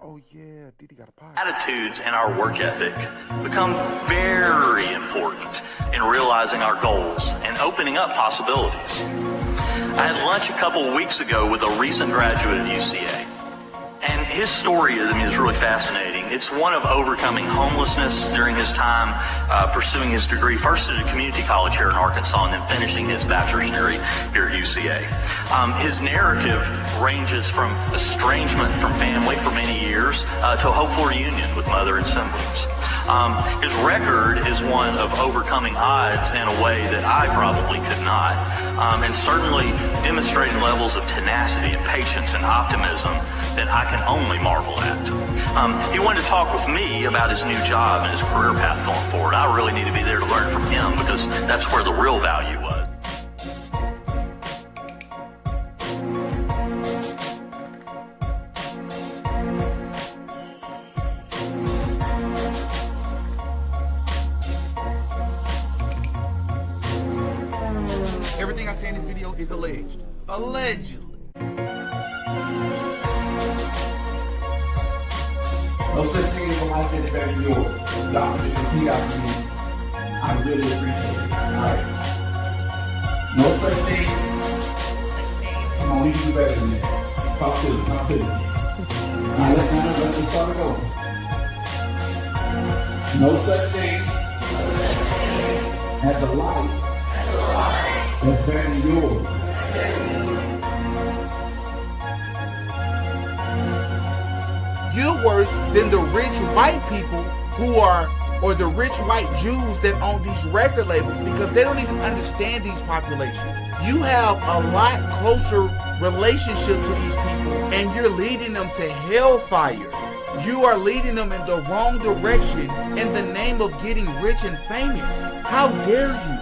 Oh yeah, Didi got a podcast. Attitudes and our work ethic become very important in realizing our goals and opening up possibilities. I had lunch a couple of weeks ago with a recent graduate at UCA, and his story is really fascinating. It's one of overcoming homelessness during his time pursuing his degree, first at a community college here in Arkansas, and then finishing his bachelor's degree here at UCA. His narrative ranges from estrangement from family for many years to a hopeful reunion with mother and siblings. His record is one of overcoming odds in a way that I probably could not, and certainly demonstrating levels of tenacity and patience and optimism that I can only marvel at. He wanted to talk with me about his new job and his career path going forward. I really need to be there to learn from him because that's where the real value was. Everything I say in this video is alleged. Allegedly. No such thing as a life that's better than yours. Y'all can just repeat after me. I really appreciate it. Alright. No such thing. Come on, we can do better than that. Talk to me. Talk to me. Alright, let's start it over. No such thing as a life that's better than yours. You're worse than the rich white people who are, or the rich white Jews that own these record labels, because they don't even understand these populations. You have a lot closer relationship to these people, and you're leading them to hellfire. You are leading them in the wrong direction in the name of getting rich and famous. How dare you?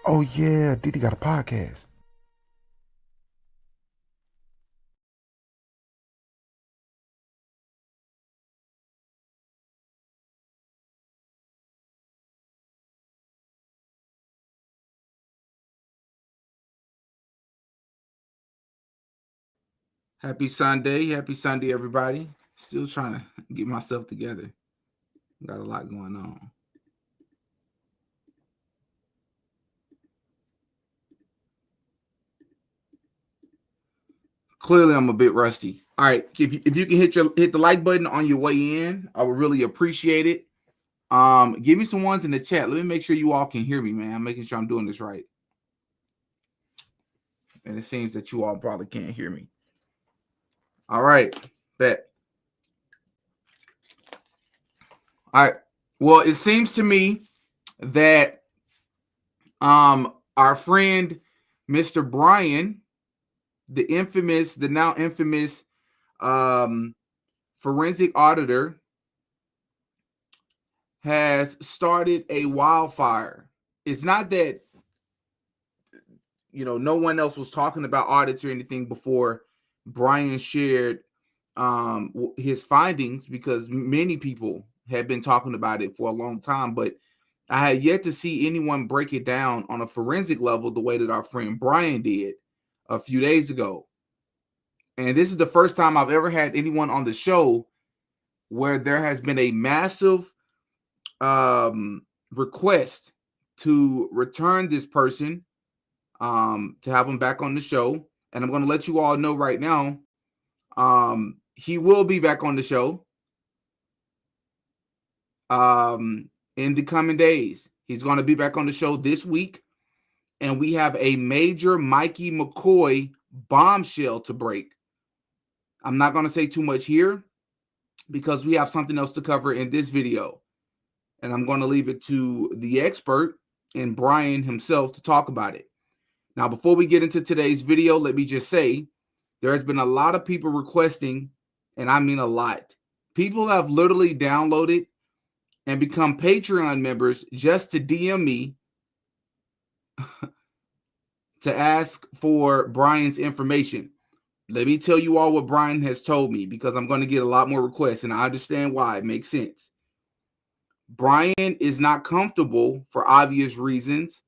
Oh yeah, Didi got a podcast. Happy Sunday, everybody. Still trying to get myself together. Got a lot going on. Clearly, I'm a bit rusty. All right, if you can hit the like button on your way in, I would really appreciate it. Give me some ones in the chat. Let me make sure you all can hear me, man. I'm making sure I'm doing this right. And it seems that you all probably can't hear me. All right, bet. All right. Well, it seems to me that our friend Mr. Brian, the now infamous forensic auditor, has started a wildfire. It's not that, no one else was talking about audits or anything before Brian shared his findings, because many people had been talking about it for a long time, but I had yet to see anyone break it down on a forensic level the way that our friend Brian did a few days ago. And this is the first time I've ever had anyone on the show where there has been a massive request to return this person, to have him back on the show. And I'm going to let you all know right now, he will be back on the show in the coming days. He's going to be back on the show this week, and we have a major Mikey McCoy bombshell to break. I'm not going to say too much here because we have something else to cover in this video, and I'm going to leave it to the expert and Brian himself to talk about it. Now, before we get into today's video, let me just say there has been a lot of people requesting, and I mean a lot. People have literally downloaded and become Patreon members just to DM me to ask for Brian's information. let me tell you all what Brian has told me, because I'm going to get a lot more requests, and I understand why. It makes sense. Brian is not comfortable, for obvious reasons,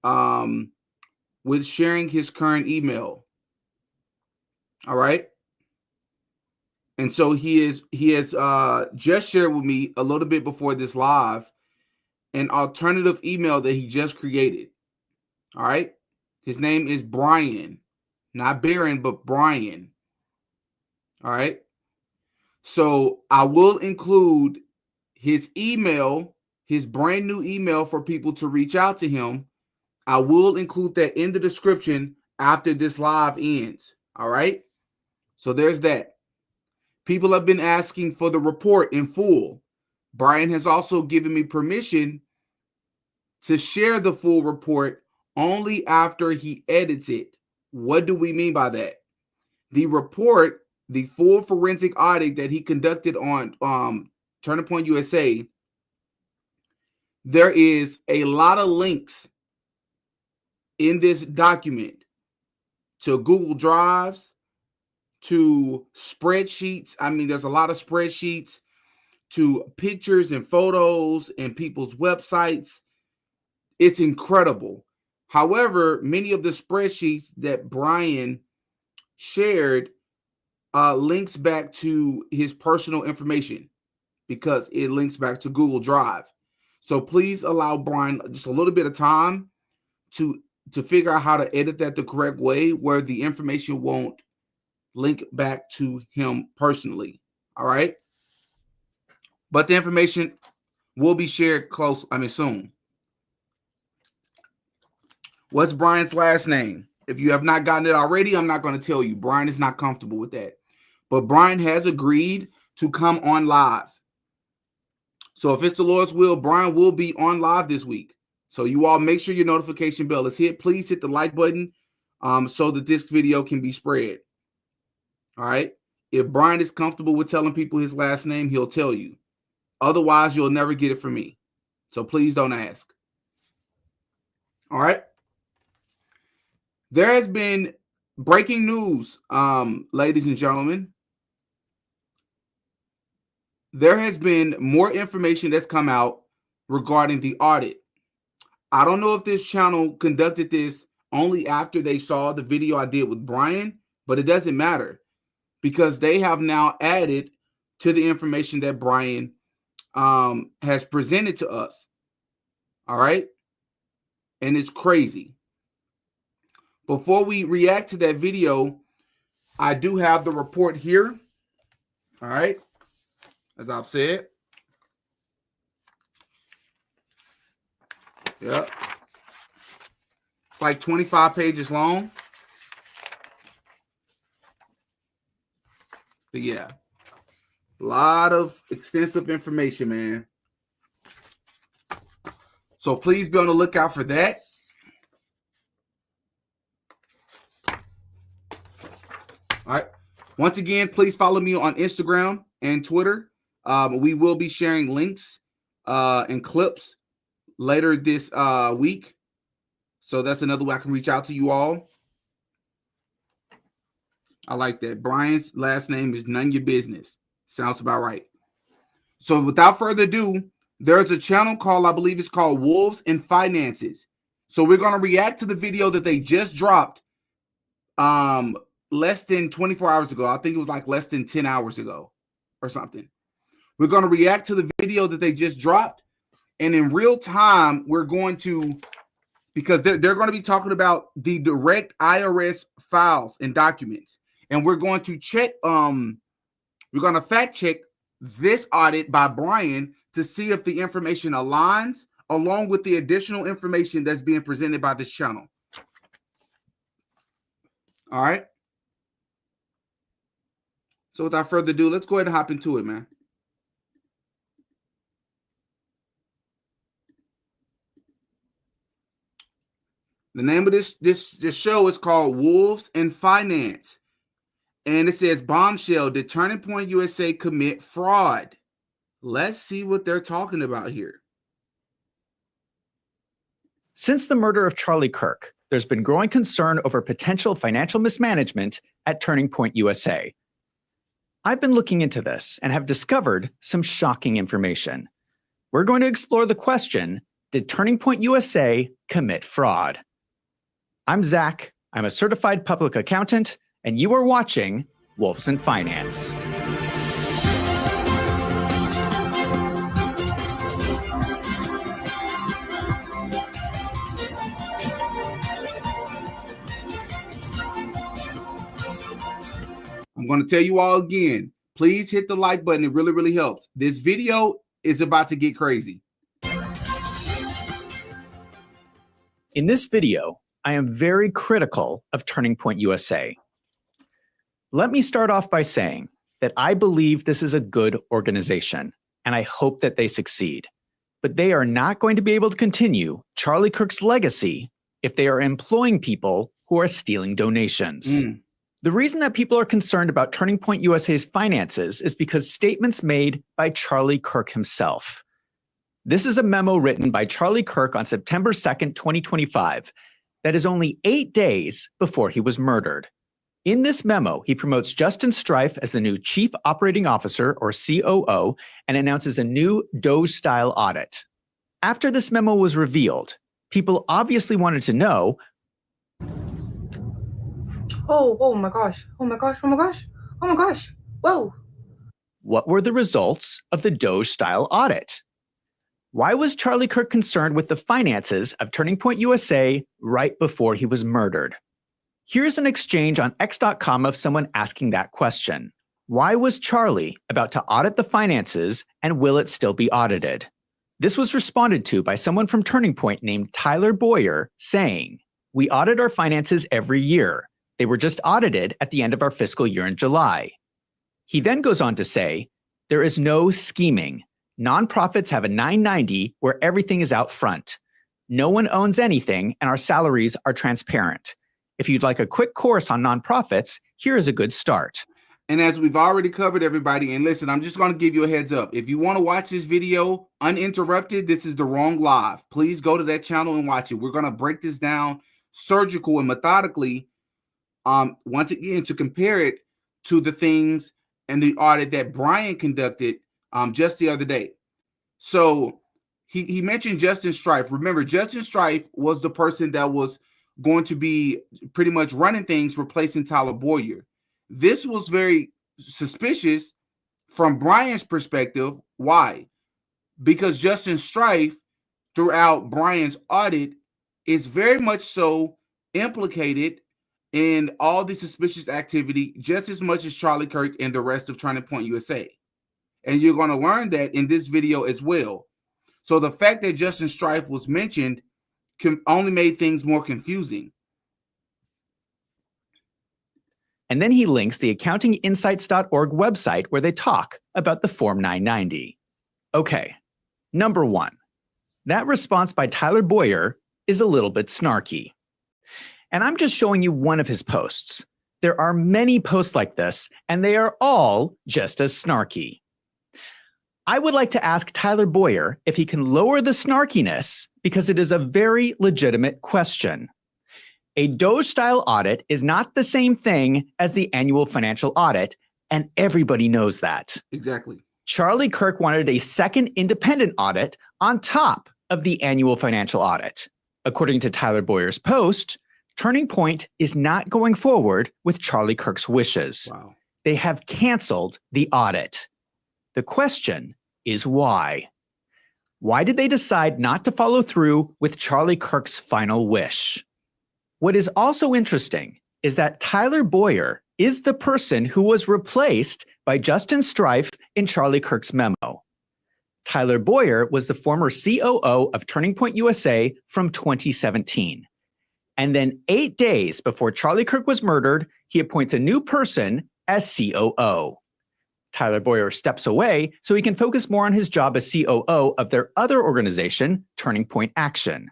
with sharing his current email. All right. And so he has just shared with me a little bit before this live an alternative email that he just created. All right. His name is Brian, not Baron, but Brian. All right. So I will include his email, his brand new email for people to reach out to him. I will include that in the description after this live ends. All right. So there's that. People have been asking for the report in full. Brian has also given me permission to share the full report only after he edits it. What do we mean by that? The report, the full forensic audit that he conducted on Turning Point USA, there is a lot of links in this document to Google Drives, to spreadsheets. I mean, there's a lot of spreadsheets, to pictures and photos and people's websites. It's incredible. However, many of the spreadsheets that Brian shared links back to his personal information, because it links back to Google Drive. So please allow Brian just a little bit of time to figure out how to edit that the correct way, where the information won't link back to him personally. All right. But the information will be shared soon. What's Brian's last name? If you have not gotten it already, I'm not going to tell you. Brian is not comfortable with that. But Brian has agreed to come on live. So if it's the Lord's will, Brian will be on live this week. So you all make sure your notification bell is hit. Please hit the like button so that this video can be spread. All right. If Brian is comfortable with telling people his last name, he'll tell you. Otherwise, you'll never get it from me. So please don't ask. All right. There has been breaking news, ladies and gentlemen. There has been more information that's come out regarding the audit. I don't know if this channel conducted this only after they saw the video I did with Brian, but it doesn't matter, because they have now added to the information that Brian has presented to us. All right. And it's crazy. Before we react to that video, I do have the report here. All right. As I've said. Yep. It's like 25 pages long. But yeah, a lot of extensive information, man. So please be on the lookout for that. All right. Once again, please follow me on Instagram and Twitter. We will be sharing links and clips later this week. So that's another way I can reach out to you all. I like that. Brian's last name is none your business. Sounds about right. So without further ado, there's a channel called, I believe it's called Wolves and Finances. So we're going to react to the video that they just dropped less than 24 hours ago. I think it was like less than 10 hours ago or something. We're going to react to the video that they just dropped. And in real time, we're going to, because they're going to be talking about the direct IRS files and documents. And we're going to check, we're going to fact check this audit by Brian to see if the information aligns along with the additional information that's being presented by this channel. All right. So without further ado, let's go ahead and hop into it, man. The name of this show is called Wolves and Finance. And it says, Bombshell, did Turning Point USA commit fraud? Let's see what they're talking about here. Since the murder of Charlie Kirk, there's been growing concern over potential financial mismanagement at Turning Point USA. I've been looking into this and have discovered some shocking information. We're going to explore the question, did Turning Point USA commit fraud? I'm Zach, I'm a certified public accountant, and you are watching Wolves in Finance. I'm going to tell you all again, please hit the like button. It really, really helps. This video is about to get crazy. In this video, I am very critical of Turning Point USA. Let me start off by saying that I believe this is a good organization, and I hope that they succeed. But they are not going to be able to continue Charlie Kirk's legacy if they are employing people who are stealing donations. The reason that people are concerned about Turning Point USA's finances is because statements made by Charlie Kirk himself. This is a memo written by Charlie Kirk on September 2nd, 2025, that is only 8 days before he was murdered. In this memo, he promotes Justin Strife as the new Chief Operating Officer, or COO, and announces a new Doge-style audit. After this memo was revealed, people obviously wanted to know, Oh my gosh. Oh my gosh. Oh my gosh. Oh my gosh. Whoa. what were the results of the Doge-style audit? Why was Charlie Kirk concerned with the finances of Turning Point USA right before he was murdered? Here's an exchange on X.com of someone asking that question. Why was Charlie about to audit the finances, and will it still be audited? This was responded to by someone from Turning Point named Tyler Boyer saying, "We audit our finances every year. They were just audited at the end of our fiscal year in July." He then goes on to say, "There is no scheming. Nonprofits have a 990 where everything is out front. No one owns anything, and our salaries are transparent. If you'd like a quick course on nonprofits, here is a good start." And as we've already covered, everybody, and listen, I'm just going to give you a heads up. If you want to watch this video uninterrupted, this is the wrong live. Please go to that channel and watch it. We're going to break this down surgical and methodically once again to compare it to the things and the audit that Brian conducted just the other day. So he mentioned Justin Strife. Remember, Justin Strife was the person that was going to be pretty much running things, replacing Tyler Boyer. This was very suspicious from Brian's perspective. Why? Because Justin Strife, throughout Brian's audit, is very much so implicated in all the suspicious activity, just as much as Charlie Kirk and the rest of Turning Point USA. And you're going to learn that in this video as well. So the fact that Justin Strife was mentioned only made things more confusing. And then he links the accountinginsights.org website where they talk about the Form 990. Okay, number one, that response by Tyler Boyer is a little bit snarky. And I'm just showing you one of his posts. There are many posts like this, and they are all just as snarky. I would like to ask Tyler Boyer if he can lower the snarkiness because it is a very legitimate question. A Doge-style audit is not the same thing as the annual financial audit, and everybody knows that. Exactly. Charlie Kirk wanted a second independent audit on top of the annual financial audit. According to Tyler Boyer's post, Turning Point is not going forward with Charlie Kirk's wishes. Wow. They have canceled the audit. The question is why? Why did they decide not to follow through with Charlie Kirk's final wish? What is also interesting is that Tyler Boyer is the person who was replaced by Justin Strife in Charlie Kirk's memo. Tyler Boyer was the former COO of Turning Point USA from 2017. And then 8 days before Charlie Kirk was murdered, he appoints a new person as COO. Tyler Boyer steps away so he can focus more on his job as COO of their other organization, Turning Point Action.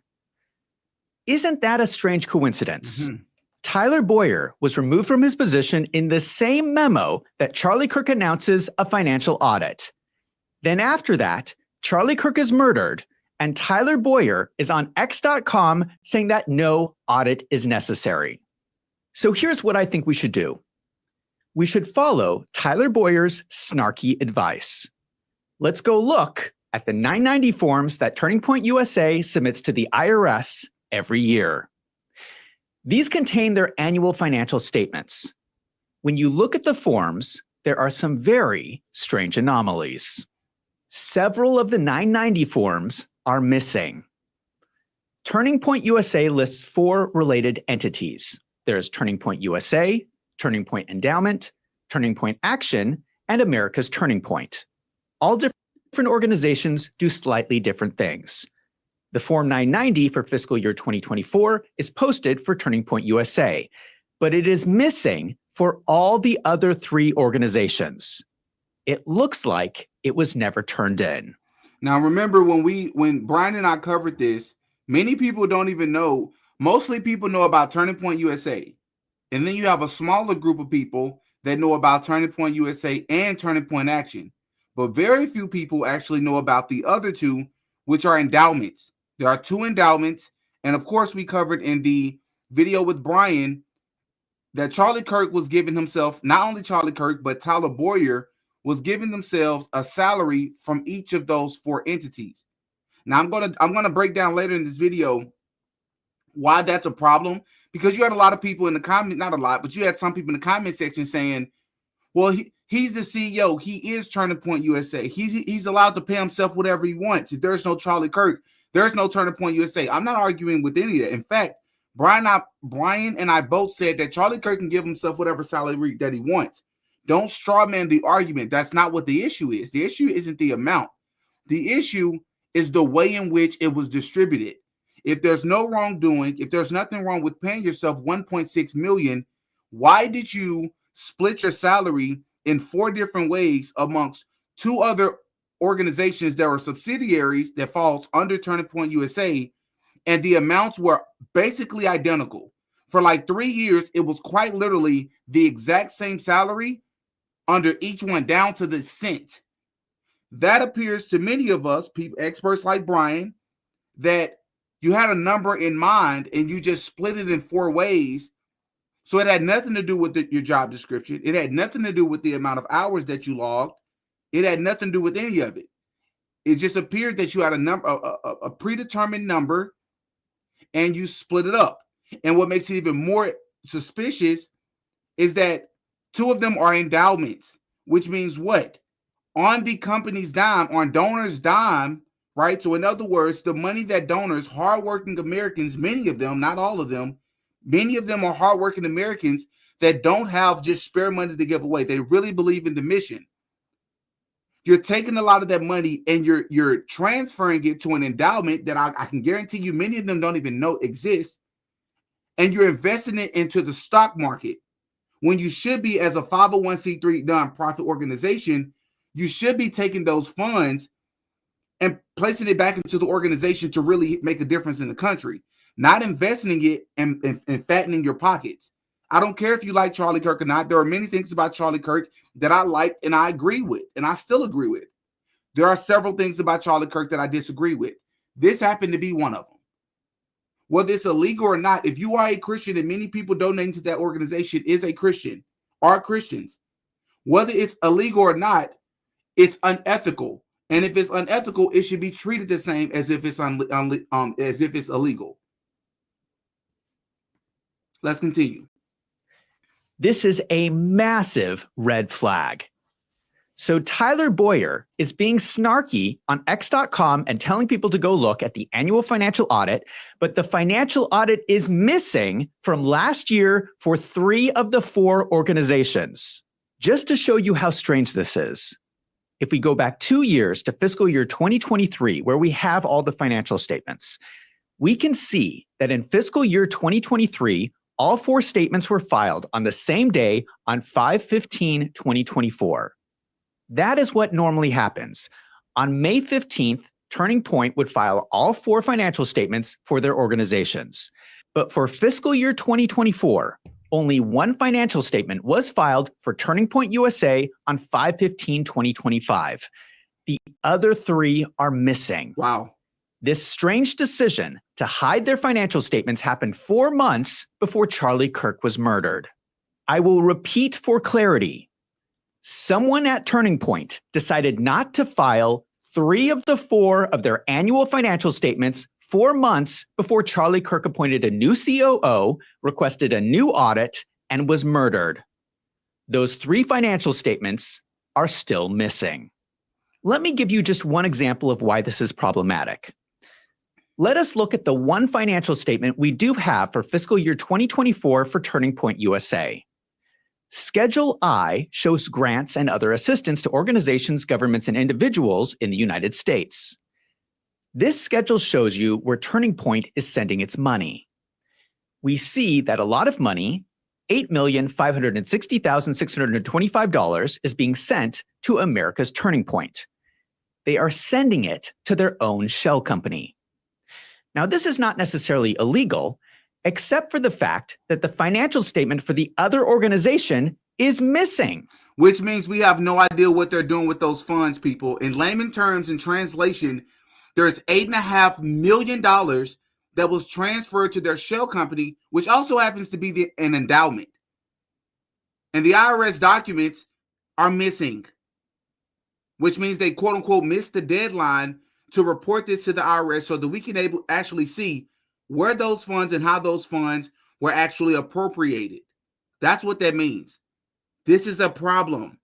Isn't that a strange coincidence? Mm-hmm. Tyler Boyer was removed from his position in the same memo that Charlie Kirk announces a financial audit. Then after that, Charlie Kirk is murdered, And Tyler Boyer is on X.com saying that no audit is necessary. So here's what I think we should do. We should follow Tyler Boyer's snarky advice. Let's go look at the 990 forms that Turning Point USA submits to the IRS every year. These contain their annual financial statements. When you look at the forms, there are some very strange anomalies. Several of the 990 forms are missing. Turning Point USA lists 4 related entities. There's Turning Point USA, Turning Point Endowment, Turning Point Action, and America's Turning Point. All different organizations do slightly different things. The Form 990 for fiscal year 2024 is posted for Turning Point USA, but it is missing for all the other 3 organizations. It looks like it was never turned in. Now, remember when Brian and I covered this, many people don't even know. Mostly people know about Turning Point USA. And then you have a smaller group of people that know about Turning Point USA and Turning Point Action. But very few people actually know about the other 2, which are endowments. There are 2 endowments. And of course, we covered in the video with Brian that Charlie Kirk was giving himself, not only Charlie Kirk, but Tyler Boyer was giving themselves a salary from each of those 4 entities. Now, I'm gonna break down later in this video why that's a problem, because you had a lot of people in the comment, not a lot, but you had some people in the comment section saying, well, he's the CEO. He is Turning Point USA. He's allowed to pay himself whatever he wants. If there's no Charlie Kirk, there's no Turning Point USA. I'm not arguing with any of that. In fact, Brian and I both said that Charlie Kirk can give himself whatever salary that he wants. Don't straw man the argument. That's not what the issue is. The issue isn't the amount. The issue is the way in which it was distributed. If there's no wrongdoing, if there's nothing wrong with paying yourself $1.6 million, why did you split your salary in 4 different ways amongst 2 other organizations that were subsidiaries that falls under Turning Point USA, and the amounts were basically identical? For like 3 years, it was quite literally the exact same salary under each one, down to the cent. That appears to many of us, people, experts like Brian, that you had a number in mind and you just split it in 4 ways. So it had nothing to do with your job description. It had nothing to do with the amount of hours that you logged. It had nothing to do with any of it. It just appeared that you had a predetermined number and you split it up. And what makes it even more suspicious is that 2 of them are endowments, which means what? On the company's dime, on donors' dime, right? So in other words, the money that donors, hardworking Americans, many of them, not all of them, many of them are hardworking Americans that don't have just spare money to give away. They really believe in the mission. You're taking a lot of that money and you're transferring it to an endowment that I can guarantee you many of them don't even know exists. And you're investing it into the stock market when you should be, as a 501c3 nonprofit organization, you should be taking those funds and placing it back into the organization to really make a difference in the country, not investing it and fattening your pockets. I don't care if you like Charlie Kirk or not. There are many things about Charlie Kirk that I like and I agree with, and I still agree with. There are several things about Charlie Kirk that I disagree with. This happened to be one of them. Whether it's illegal or not, if you are a Christian, and many people donating to that organization is a Christian, are Christians, whether it's illegal or not, it's unethical. And if it's unethical, it should be treated the same as if it's as if it's illegal. Let's continue. This is a massive red flag. So Tyler Boyer is being snarky on X.com and telling people to go look at the annual financial audit, but the financial audit is missing from last year for 3 of the 4 organizations. Just to show you how strange this is, if we go back 2 years to fiscal year 2023, where we have all the financial statements, we can see that in fiscal year 2023, all 4 statements were filed on the same day on 5/15/2024. That is what normally happens. On May 15th, Turning Point would file all 4 financial statements for their organizations. But for fiscal year 2024, only 1 financial statement was filed for Turning Point USA on 5/15/2025. The other 3 are missing. Wow. This strange decision to hide their financial statements happened 4 months before Charlie Kirk was murdered. I will repeat for clarity. Someone at Turning Point decided not to file 3 of the 4 of their annual financial statements 4 months before Charlie Kirk appointed a new COO, requested a new audit, and was murdered. Those 3 financial statements are still missing. Let me give you just one example of why this is problematic. Let us look at the one financial statement we do have for fiscal year 2024 for Turning Point USA. Schedule I shows grants and other assistance to organizations, governments, and individuals in the United States. This schedule shows you where Turning Point is sending its money. We see that a lot of money, $8,560,625, is being sent to America's Turning Point. They are sending it to their own shell company. Now, this is not necessarily illegal, except for the fact that the financial statement for the other organization is missing. Which means we have no idea what they're doing with those funds, people. In layman terms, in translation, there's $8.5 million that was transferred to their shell company, which also happens to be an endowment. And the IRS documents are missing, which means they quote unquote missed the deadline to report this to the IRS so that we can actually see where those funds and how those funds were actually appropriated. That's what that means. This is a problem.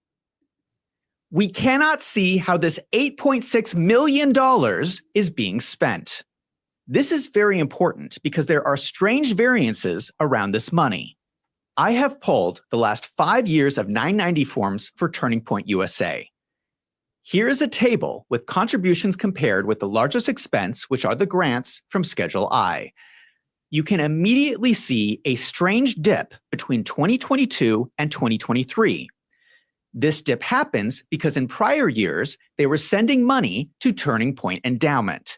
We cannot see how this $8.6 million is being spent. This is very important because there are strange variances around this money. I have pulled the last 5 years of 990 forms for Turning Point USA. Here is a table with contributions compared with the largest expense, which are the grants from Schedule I. You can immediately see a strange dip between 2022 and 2023. This dip happens because in prior years, they were sending money to Turning Point Endowment.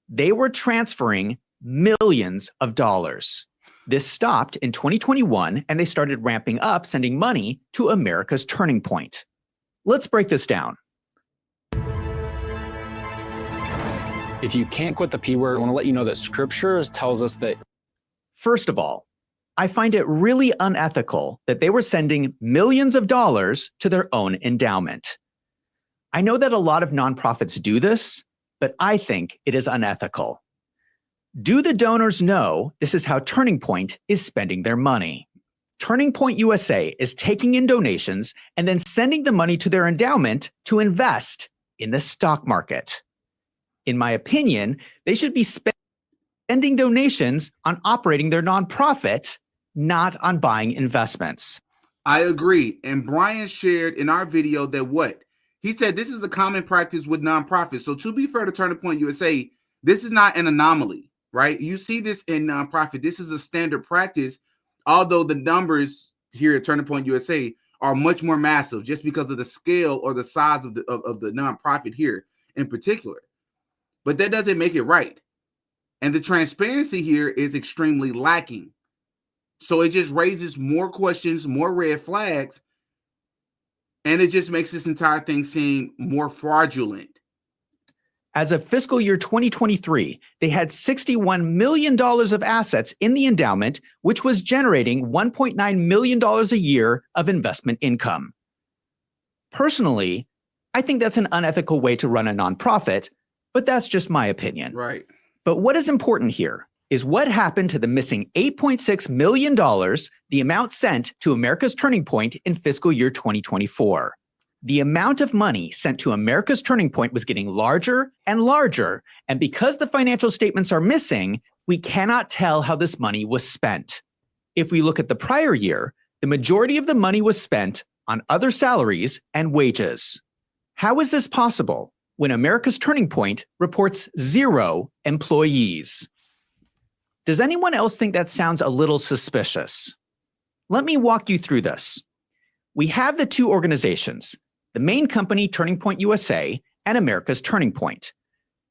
They were transferring millions of dollars. This stopped in 2021, and they started ramping up sending money to America's Turning Point. Let's break this down. If you can't quit the P word, I want to let you know that Scripture tells us that. First of all, I find it really unethical that they were sending millions of dollars to their own endowment. I know that a lot of nonprofits do this, but I think it is unethical. Do the donors know this is how Turning Point is spending their money? Turning Point USA is taking in donations and then sending the money to their endowment to invest in the stock market. In my opinion, they should be spending donations on operating their nonprofit, not on buying investments. I agree. And Brian shared in our video that what? He said this is a common practice with nonprofits. So to be fair to Turning Point USA, this is not an anomaly, right? You see this in nonprofit. This is a standard practice, although the numbers here at Turning Point USA are much more massive just because of the scale or the size of the nonprofit here in particular. But that doesn't make it right. And the transparency here is extremely lacking. So it just raises more questions, more red flags, and it just makes this entire thing seem more fraudulent. As of fiscal year 2023, they had $61 million of assets in the endowment, which was generating $1.9 million a year of investment income. Personally, I think that's an unethical way to run a nonprofit, but that's just my opinion. Right. But what is important here is what happened to the missing $8.6 million, the amount sent to America's Turning Point in fiscal year 2024. The amount of money sent to America's Turning Point was getting larger and larger, and because the financial statements are missing, we cannot tell how this money was spent. If we look at the prior year, the majority of the money was spent on other salaries and wages. How is this possible when America's Turning Point reports 0 employees? Does anyone else think that sounds a little suspicious? Let me walk you through this. We have the two organizations, the main company, Turning Point USA, and America's Turning Point.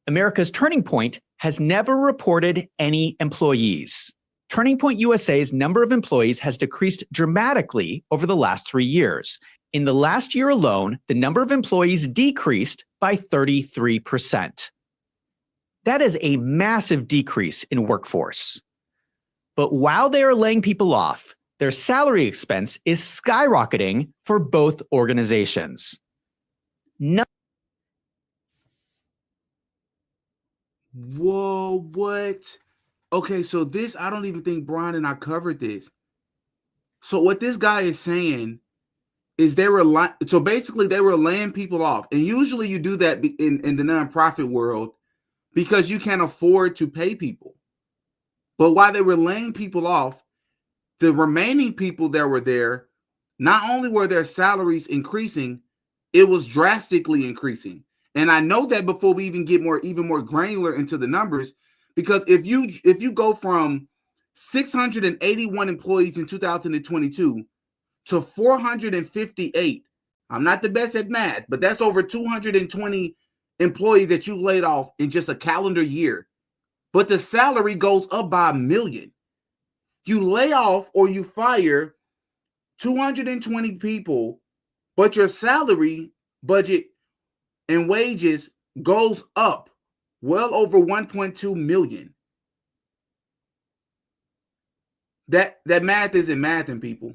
America's Turning Point has never reported any employees. Turning Point USA's number of employees has decreased dramatically over the last 3 years. In the last year alone, the number of employees decreased by 33%. That is a massive decrease in workforce. But while they are laying people off, their salary expense is skyrocketing for both organizations. Whoa, what? Okay, so this, I don't even think Brian and I covered this. So what this guy is saying is they were basically they were laying people off. And usually you do that in the nonprofit world because you can't afford to pay people. But while they were laying people off, the remaining people that were there, not only were their salaries increasing, it was drastically increasing. And I know that before we even get even more granular into the numbers, because if you go from 681 employees in 2022 to 458, I'm not the best at math, but that's over 220 employees that you laid off in just a calendar year. But the salary goes up by $1 million. You lay off or you fire 220 people, but your salary budget and wages goes up well over 1.2 million. That math isn't mathing, people.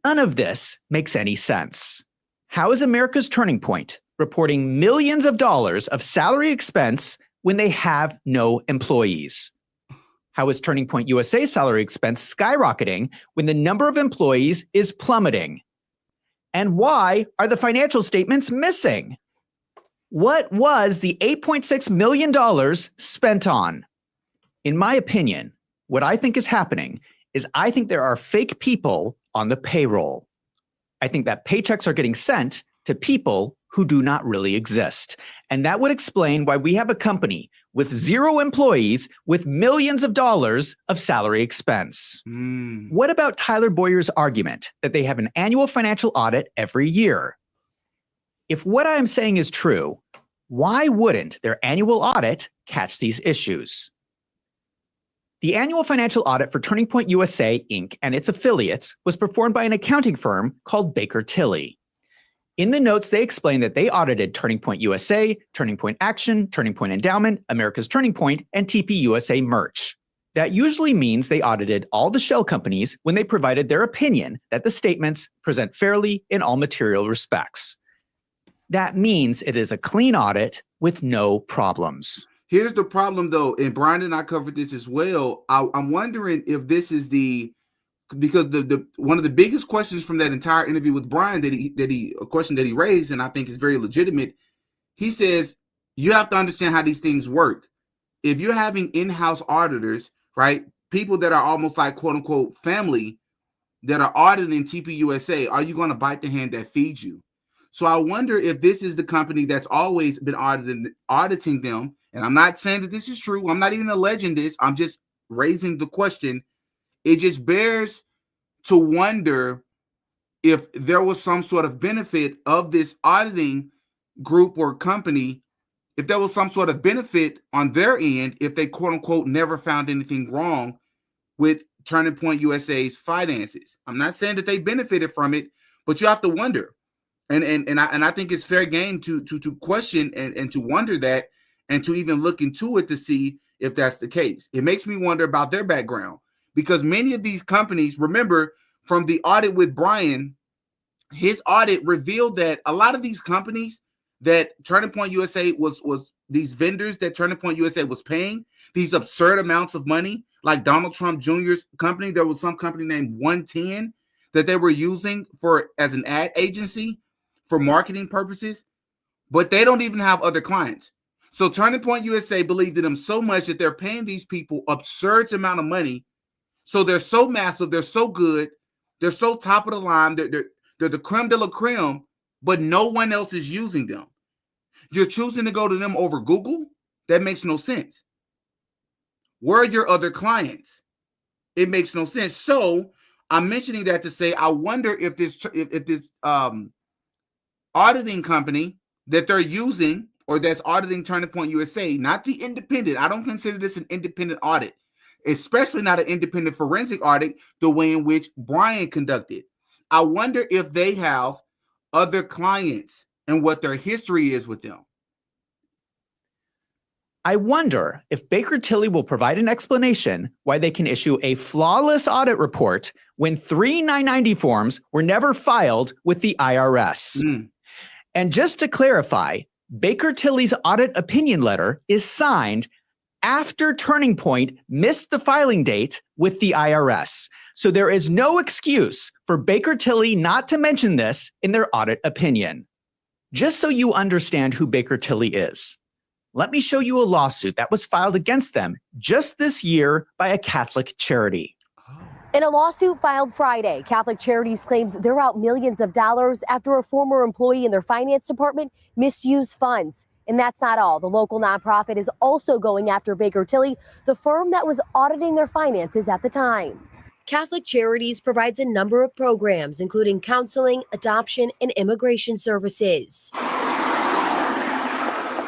None of this makes any sense. How is America's Turning Point reporting millions of dollars of salary expense when they have no employees? How is Turning Point USA salary expense skyrocketing when the number of employees is plummeting? And why are the financial statements missing? What was the $8.6 million spent on? In my opinion, what I think is happening is I think there are fake people on the payroll. I think that paychecks are getting sent to people who do not really exist. And that would explain why we have a company with 0 employees with millions of dollars of salary expense. What about Tyler Boyer's argument that they have an annual financial audit every year? If what I am saying is true, why wouldn't their annual audit catch these issues? The annual financial audit for Turning Point USA, Inc. and its affiliates was performed by an accounting firm called Baker Tilly. In the notes, they explain that they audited Turning Point USA, Turning Point Action, Turning Point Endowment, America's Turning Point, and TPUSA Merch. That usually means they audited all the shell companies when they provided their opinion that the statements present fairly in all material respects. That means it is a clean audit with no problems. Here's the problem, though, and Brian and I covered this as well. I'm wondering if this is because the one of the biggest questions from that entire interview with Brian a question that he raised, and I think is very legitimate. He says you have to understand how these things work. If you're having in-house auditors, right, people that are almost like quote unquote family that are auditing TPUSA, are you going to bite the hand that feeds you? So I wonder if this is the company that's always been auditing them. And I'm not saying that this is true. I'm not even alleging this. I'm just raising the question. It just bears to wonder if there was some sort of benefit of this auditing group or company, if there was some sort of benefit on their end, if they quote unquote never found anything wrong with Turning Point USA's finances. I'm not saying that they benefited from it, but you have to wonder. And I think it's fair game to question and to wonder that, and to even look into it to see if that's the case. It makes me wonder about their background, because many of these companies, remember from the audit with Brian, his audit revealed that a lot of these companies that Turning Point USA was these vendors that Turning Point USA was paying these absurd amounts of money, like Donald Trump Jr.'s company. There was some company named 110 that they were using as an ad agency for marketing purposes, but they don't even have other clients. So Turning Point USA believed in them so much that they're paying these people absurd amount of money. So they're so massive, they're so good, they're so top of the line, they're the creme de la creme, but no one else is using them. You're choosing to go to them over Google? That makes no sense. Where are your other clients? It makes no sense. So I'm mentioning that to say, I wonder if this auditing company that they're using, or that's auditing Turning Point USA, not the independent. I don't consider this an independent audit, especially not an independent forensic audit, the way in which Brian conducted. I wonder if they have other clients and what their history is with them. I wonder if Baker Tilly will provide an explanation why they can issue a flawless audit report when 3 990 forms were never filed with the IRS. And just to clarify, Baker Tilly's audit opinion letter is signed after Turning Point missed the filing date with the IRS. So there is no excuse for Baker Tilly not to mention this in their audit opinion. Just so you understand who Baker Tilly is, let me show you a lawsuit that was filed against them just this year by a Catholic charity. In a lawsuit filed Friday, Catholic Charities claims they're out millions of dollars after a former employee in their finance department misused funds. And that's not all. The local nonprofit is also going after Baker Tilly, the firm that was auditing their finances at the time. Catholic Charities provides a number of programs, including counseling, adoption, and immigration services.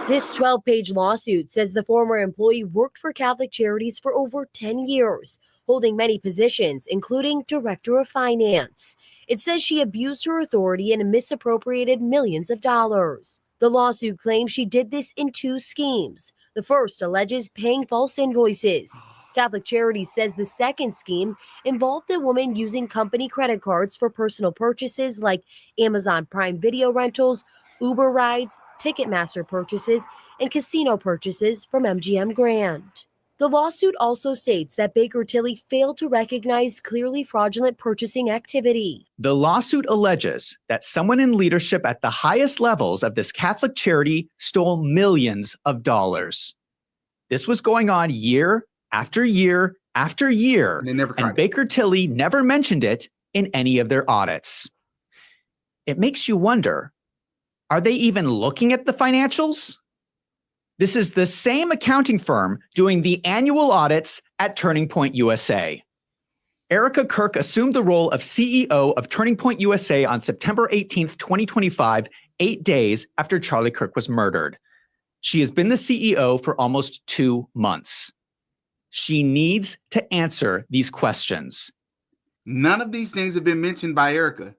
This 12-page lawsuit says the former employee worked for Catholic Charities for over 10 years, holding many positions, including Director of Finance. It says she abused her authority and misappropriated millions of dollars. The lawsuit claims she did this in 2 schemes. The first alleges paying false invoices. Catholic Charities says the second scheme involved the woman using company credit cards for personal purchases like Amazon Prime Video rentals, Uber rides, Ticketmaster purchases, and casino purchases from MGM Grand. The lawsuit also states that Baker Tilly failed to recognize clearly fraudulent purchasing activity. The lawsuit alleges that someone in leadership at the highest levels of this Catholic charity stole millions of dollars. This was going on year after year after year, and Baker Tilly never mentioned it in any of their audits. It makes you wonder, are they even looking at the financials? This is the same accounting firm doing the annual audits at Turning Point USA. Erica Kirk assumed the role of CEO of Turning Point USA on September 18th, 2025, 8 days after Charlie Kirk was murdered. She has been the CEO for almost 2 months. She needs to answer these questions. None of these things have been mentioned by Erica.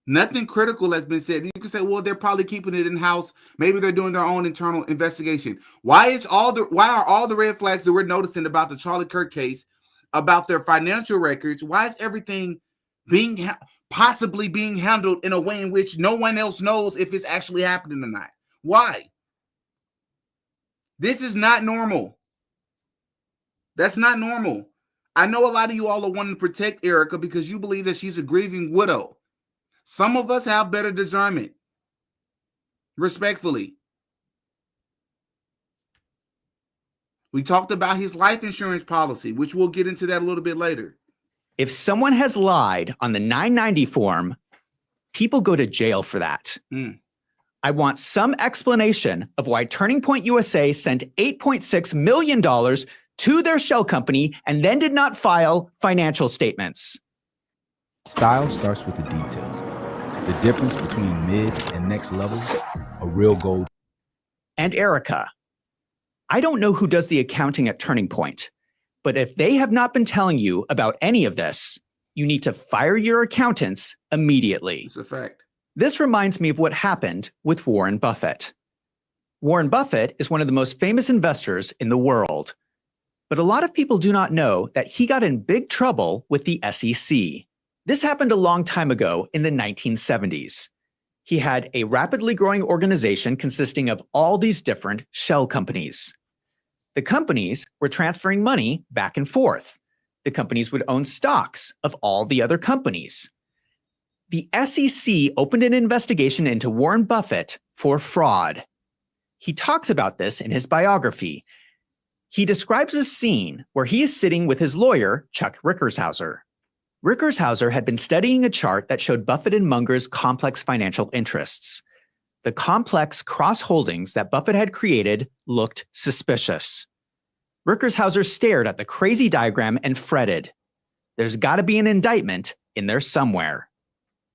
Nothing critical has been said. You can say, well, they're probably keeping it in-house. Maybe they're doing their own internal investigation. Why are all the red flags that we're noticing about the Charlie Kirk case, about their financial records, why is everything possibly being handled in a way in which no one else knows if it's actually happening or not? Why? This is not normal. That's not normal. I know a lot of you all are wanting to protect Erica because you believe that she's a grieving widow. Some of us have better discernment. Respectfully. We talked about his life insurance policy, which we'll get into that a little bit later. If someone has lied on the 990 form, people go to jail for that. I want some explanation of why Turning Point USA sent $8.6 million to their shell company and then did not file financial statements. Style starts with the details. The difference between mid and next level, a real gold. And Erica, I don't know who does the accounting at Turning Point, but if they have not been telling you about any of this, you need to fire your accountants immediately. It's a fact. This reminds me of what happened with Warren Buffett. Warren Buffett is one of the most famous investors in the world, but a lot of people do not know that he got in big trouble with the SEC. This happened a long time ago in the 1970s. He had a rapidly growing organization consisting of all these different shell companies. The companies were transferring money back and forth. The companies would own stocks of all the other companies. The SEC opened an investigation into Warren Buffett for fraud. He talks about this in his biography. He describes a scene where he is sitting with his lawyer, Chuck Rickershauser. Rickershauser had been studying a chart that showed Buffett and Munger's complex financial interests. The complex cross-holdings that Buffett had created looked suspicious. Rickershauser stared at the crazy diagram and fretted. There's got to be an indictment in there somewhere.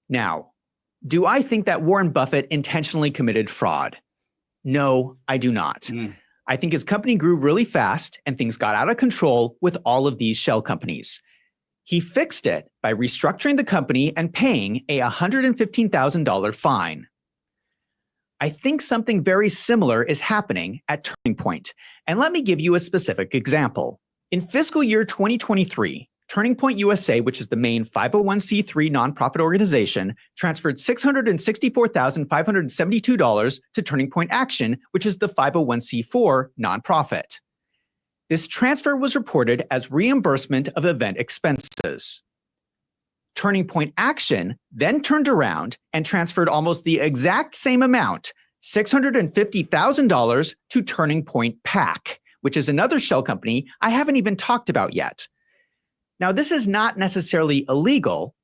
Now, do I think that Warren Buffett intentionally committed fraud? No, I do not. I think his company grew really fast and things got out of control with all of these shell companies. He fixed it by restructuring the company and paying a $115,000 fine. I think something very similar is happening at Turning Point. And let me give you a specific example. In fiscal year 2023, Turning Point USA, which is the main 501c3 nonprofit organization, transferred $664,572 to Turning Point Action, which is the 501c4 nonprofit. This transfer was reported as reimbursement of event expenses. Turning Point Action then turned around and transferred almost the exact same amount, $650,000, to Turning Point PAC, which is another shell company I haven't even talked about yet. Now, this is not necessarily illegal,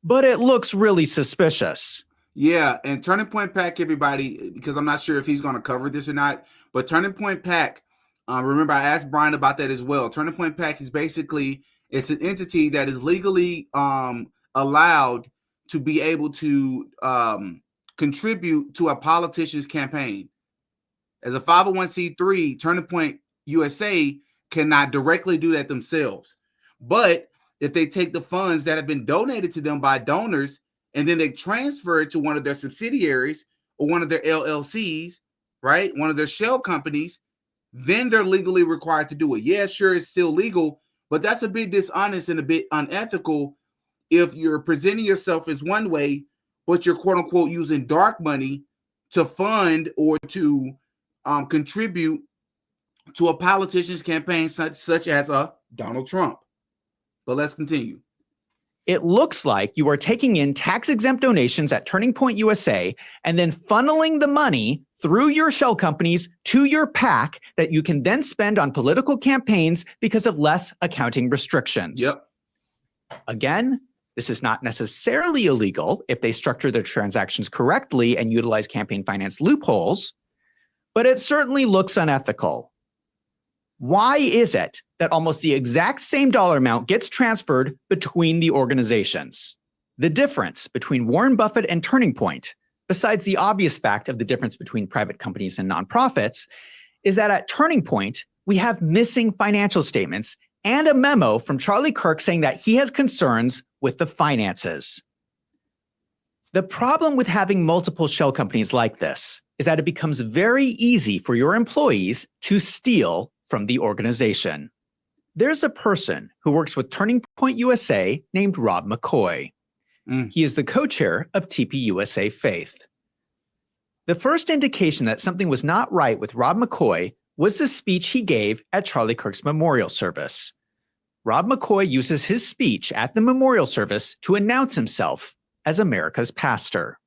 but it looks really suspicious. Yeah, and Turning Point PAC, everybody, because I'm not sure if he's going to cover this or not, but Turning Point PAC, remember I asked Brian about that as well. Turning Point PAC is basically, it's an entity that is legally allowed to be able to contribute to a politician's campaign. As a 501c3, Turning Point USA cannot directly do that themselves. But if they take the funds that have been donated to them by donors and then they transfer it to one of their subsidiaries or one of their LLCs, right, one of their shell companies, then they're legally required to do it. Yeah, sure, it's still legal, but that's a bit dishonest and a bit unethical if you're presenting yourself as one way, but you're quote unquote using dark money to fund or to contribute to a politician's campaign such as a Donald Trump. But let's continue. It looks like you are taking in tax-exempt donations at Turning Point USA and then funneling the money through your shell companies to your PAC that you can then spend on political campaigns because of less accounting restrictions. Yep. Again, this is not necessarily illegal if they structure their transactions correctly and utilize campaign finance loopholes, but it certainly looks unethical. Why is it that almost the exact same dollar amount gets transferred between the organizations? The difference between Warren Buffett and Turning Point, besides the obvious fact of the difference between private companies and nonprofits, is that at Turning Point, we have missing financial statements and a memo from Charlie Kirk saying that he has concerns with the finances. The problem with having multiple shell companies like this is that it becomes very easy for your employees to steal from the organization. There's a person who works with Turning Point USA named Rob McCoy. He is the co-chair of TPUSA Faith. The first indication that something was not right with Rob McCoy was the speech he gave at Charlie Kirk's memorial service. Rob McCoy uses his speech at the memorial service to announce himself as America's pastor.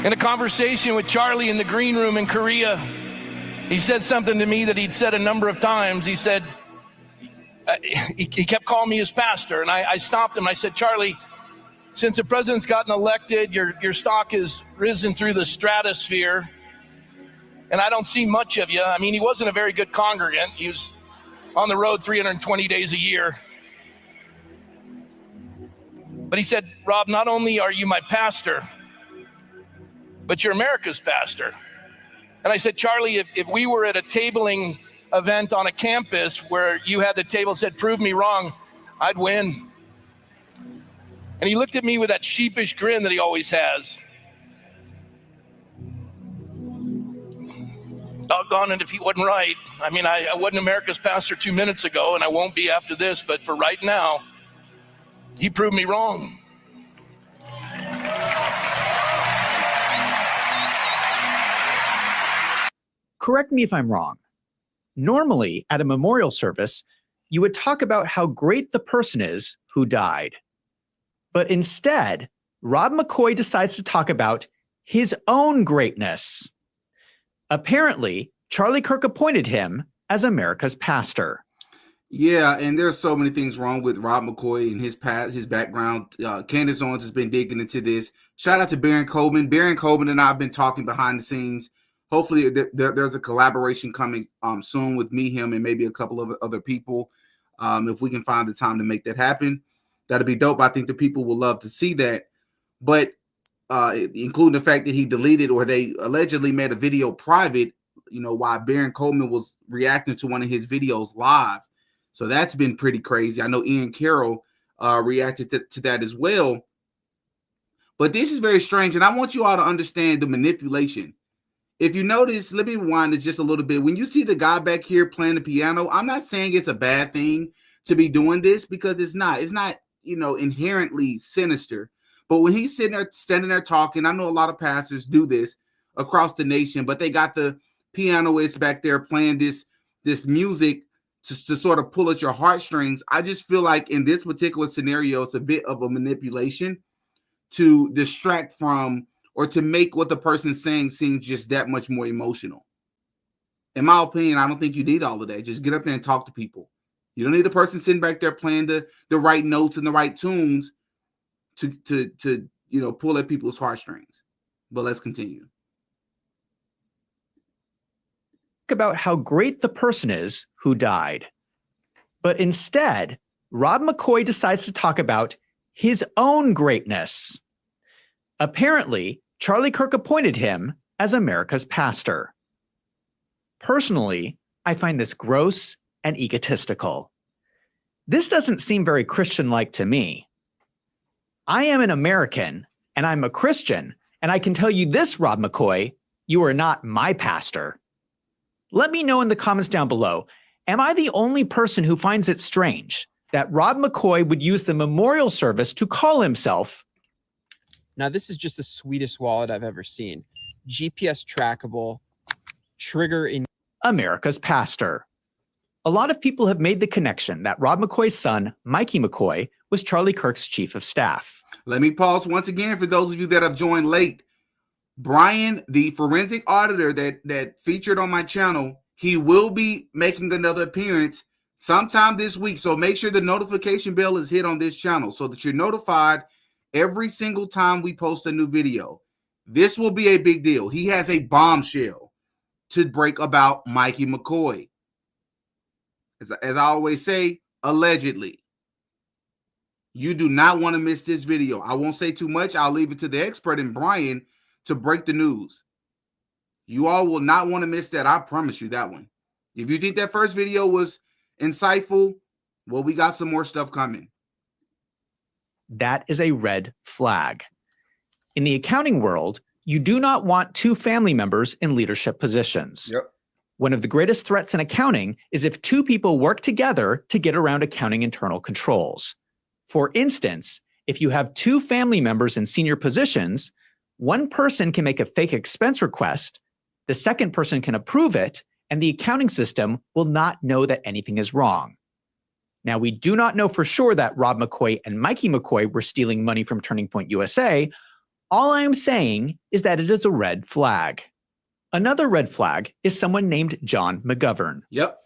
In a conversation with Charlie in the green room in Korea, he said something to me that he'd said a number of times. He said, he kept calling me his pastor, and I stopped him. I said, Charlie, since the president's gotten elected, your stock has risen through the stratosphere, and I don't see much of you. I mean, he wasn't a very good congregant. He was on the road 320 days a year. But he said, Rob, not only are you my pastor, but you're America's pastor. And I said, Charlie, if we were at a tabling event on a campus where you had the table said, prove me wrong, I'd win. And he looked at me with that sheepish grin that he always has. Doggone it if he wasn't right. I mean, I wasn't America's pastor 2 minutes ago, and I won't be after this, but for right now, he proved me wrong. Correct me if I'm wrong. Normally, at a memorial service, you would talk about how great the person is who died. But instead, Rob McCoy decides to talk about his own greatness. Apparently, Charlie Kirk appointed him as America's pastor. Yeah, and there's so many things wrong with Rob McCoy and his past, his background. Candace Owens has been digging into this. Shout out to Baron Coleman. Baron Coleman and I have been talking behind the scenes. Hopefully, there's a collaboration coming soon with me, him, and maybe a couple of other people. If we can find the time to make that happen, that'd be dope. I think the people will love to see that. But including the fact that he deleted, or they allegedly made a video private, while Baron Coleman was reacting to one of his videos live. So that's been pretty crazy. I know Ian Carroll reacted to that as well. But this is very strange, and I want you all to understand the manipulation. if you notice, let me rewind this just a little bit. When you see the guy back here playing the piano, I'm not saying it's a bad thing to be doing this, because it's not, inherently sinister. But when he's standing there talking, I know a lot of pastors do this across the nation, but they got the pianoist back there playing this music to sort of pull at your heartstrings. I just feel like in this particular scenario, it's a bit of a manipulation to distract from, or to make what the person's saying seem just that much more emotional. In my opinion, I don't think you need all of that. Just get up there and talk to people. You don't need a person sitting back there playing the right notes and the right tunes to pull at people's heartstrings. But let's continue. About how great the person is who died. But instead, Rob McCoy decides to talk about his own greatness. Apparently, Charlie Kirk appointed him as America's pastor. Personally, I find this gross and egotistical. This doesn't seem very Christian-like to me. I am an American, and I'm a Christian, and I can tell you this, Rob McCoy, you are not my pastor. Let me know in the comments down below, am I the only person who finds it strange that Rob McCoy would use the memorial service to call himself? Now, this is just the sweetest wallet I've ever seen. GPS trackable, trigger in America's pastor. A lot of people have made the connection that Rob McCoy's son, Mikey McCoy, was Charlie Kirk's chief of staff. Let me pause once again for those of you that have joined late. Brian, the forensic auditor that featured on my channel, he will be making another appearance sometime this week. So make sure the notification bell is hit on this channel so that you're notified every single time we post a new video. This will be a big deal. He has a bombshell to break about Mikey McCoy. As I always say, allegedly. You do not want to miss this video. I won't say too much. I'll leave it to the expert in Brian to break the news. You all will not want to miss that. I promise you that one. If you think that first video was insightful, well, we got some more stuff coming. That is a red flag. In the accounting world, you do not want two family members in leadership positions. Yep. One of the greatest threats in accounting is if two people work together to get around accounting internal controls. For instance, if you have two family members in senior positions, one person can make a fake expense request, the second person can approve it, and the accounting system will not know that anything is wrong. Now, we do not know for sure that Rob McCoy and Mikey McCoy were stealing money from Turning Point USA. All I am saying is that it is a red flag. Another red flag is someone named John McGovern. Yep.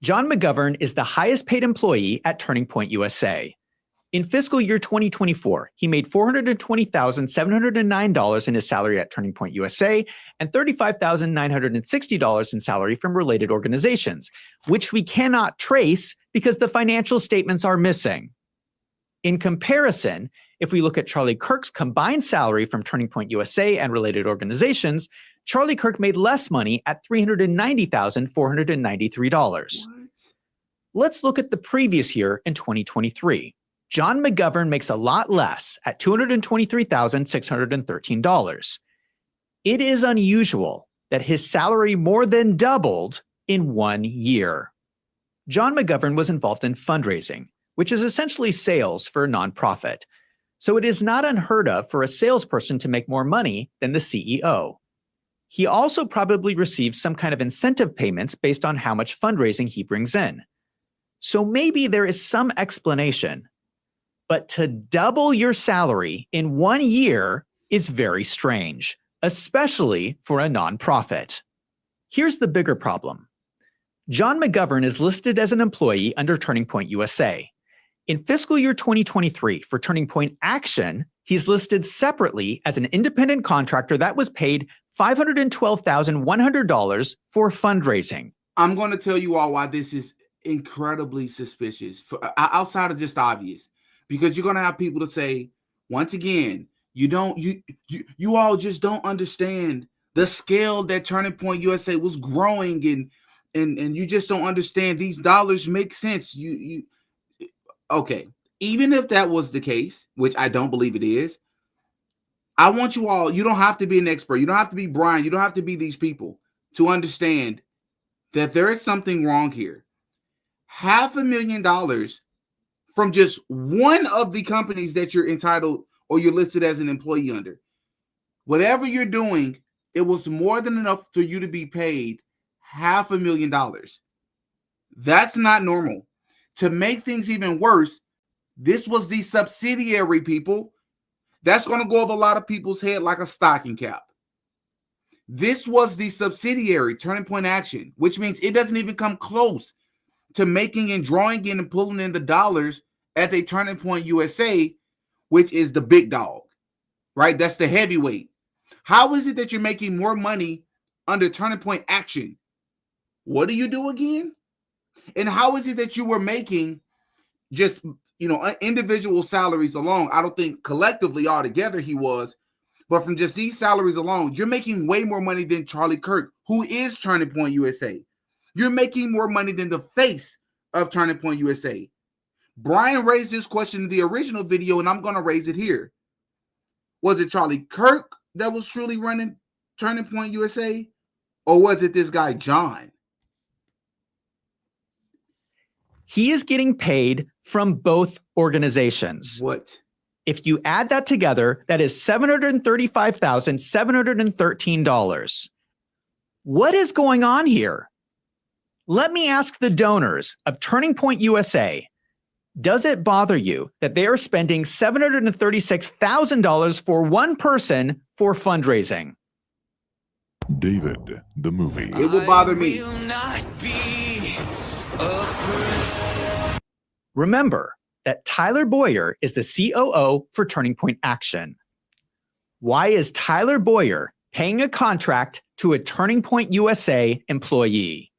John McGovern is the highest paid employee at Turning Point USA. In fiscal year 2024, he made $420,709 in his salary at Turning Point USA and $35,960 in salary from related organizations, which we cannot trace because the financial statements are missing. In comparison, if we look at Charlie Kirk's combined salary from Turning Point USA and related organizations, Charlie Kirk made less money at $390,493. Let's look at the previous year in 2023. John McGovern makes a lot less at $223,613. It is unusual that his salary more than doubled in 1 year. John McGovern was involved in fundraising, which is essentially sales for a nonprofit. So it is not unheard of for a salesperson to make more money than the CEO. He also probably receives some kind of incentive payments based on how much fundraising he brings in. So maybe there is some explanation. But to double your salary in 1 year is very strange, especially for a nonprofit. Here's the bigger problem. John McGovern is listed as an employee under Turning Point USA. In fiscal year 2023, for Turning Point Action, he's listed separately as an independent contractor that was paid $512,100 for fundraising. I'm going to tell you all why this is incredibly suspicious, outside of just obvious. Because you're going to have people to say, once again, you all just don't understand the scale that Turning Point USA was growing, and you just don't understand these dollars make sense. Okay, even if that was the case, which I don't believe it is, I want you all, you don't have to be an expert. You don't have to be Brian. You don't have to be these people to understand that there is something wrong here. $500,000 from just one of the companies that you're entitled or you're listed as an employee under. Whatever you're doing, it was more than enough for you to be paid $500,000. That's not normal. To make things even worse, this was the subsidiary, people. That's going to go over a lot of people's head like a stocking cap. This was the subsidiary, Turning Point Action, which means it doesn't even come close to making and drawing in and pulling in the dollars as a Turning Point USA, which is the big dog, right? That's the heavyweight. How is it that you're making more money under Turning Point Action? What do you do again? And how is it that you were making just, individual salaries alone? I don't think collectively altogether he was, but from just these salaries alone, you're making way more money than Charlie Kirk, who is Turning Point USA. You're making more money than the face of Turning Point USA. Brian raised this question in the original video, and I'm going to raise it here. Was it Charlie Kirk that was truly running Turning Point USA, or was it this guy, John? He is getting paid from both organizations. What? If you add that together, that is $735,713. What is going on here? Let me ask the donors of Turning Point USA, does it bother you that they are spending $736,000 for one person for fundraising? David, the movie. It will bother me. Remember that Tyler Boyer is the COO for Turning Point Action. Why is Tyler Boyer paying a contract to a Turning Point USA employee?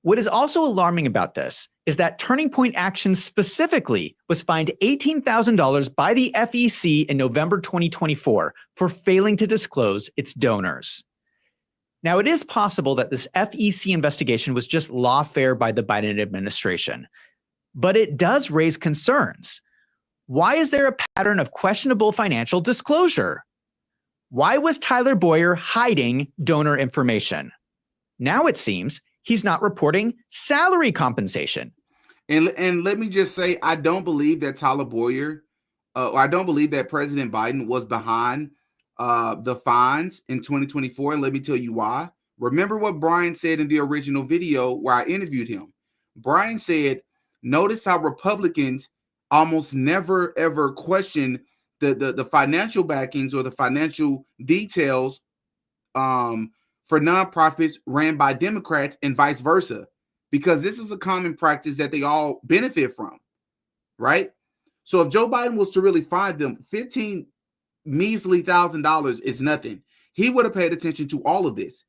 What is also alarming about this is that Turning Point Action specifically was fined $18,000 by the FEC in November 2024 for failing to disclose its donors. Now, it is possible that this FEC investigation was just lawfare by the Biden administration, but it does raise concerns. Why is there a pattern of questionable financial disclosure? Why was Tyler Boyer hiding donor information? Now it seems he's not reporting salary compensation. And let me just say, I don't believe that Tyler Boyer, I don't believe that President Biden was behind the fines in 2024. And let me tell you why. Remember what Brian said in the original video where I interviewed him. Brian said, notice how Republicans almost never, ever question the financial backings or the financial details for nonprofits ran by Democrats and vice versa, because this is a common practice that they all benefit from, right? So if Joe Biden was to really fine them, $15 measly $1,000 is nothing. He would have paid attention to all of this,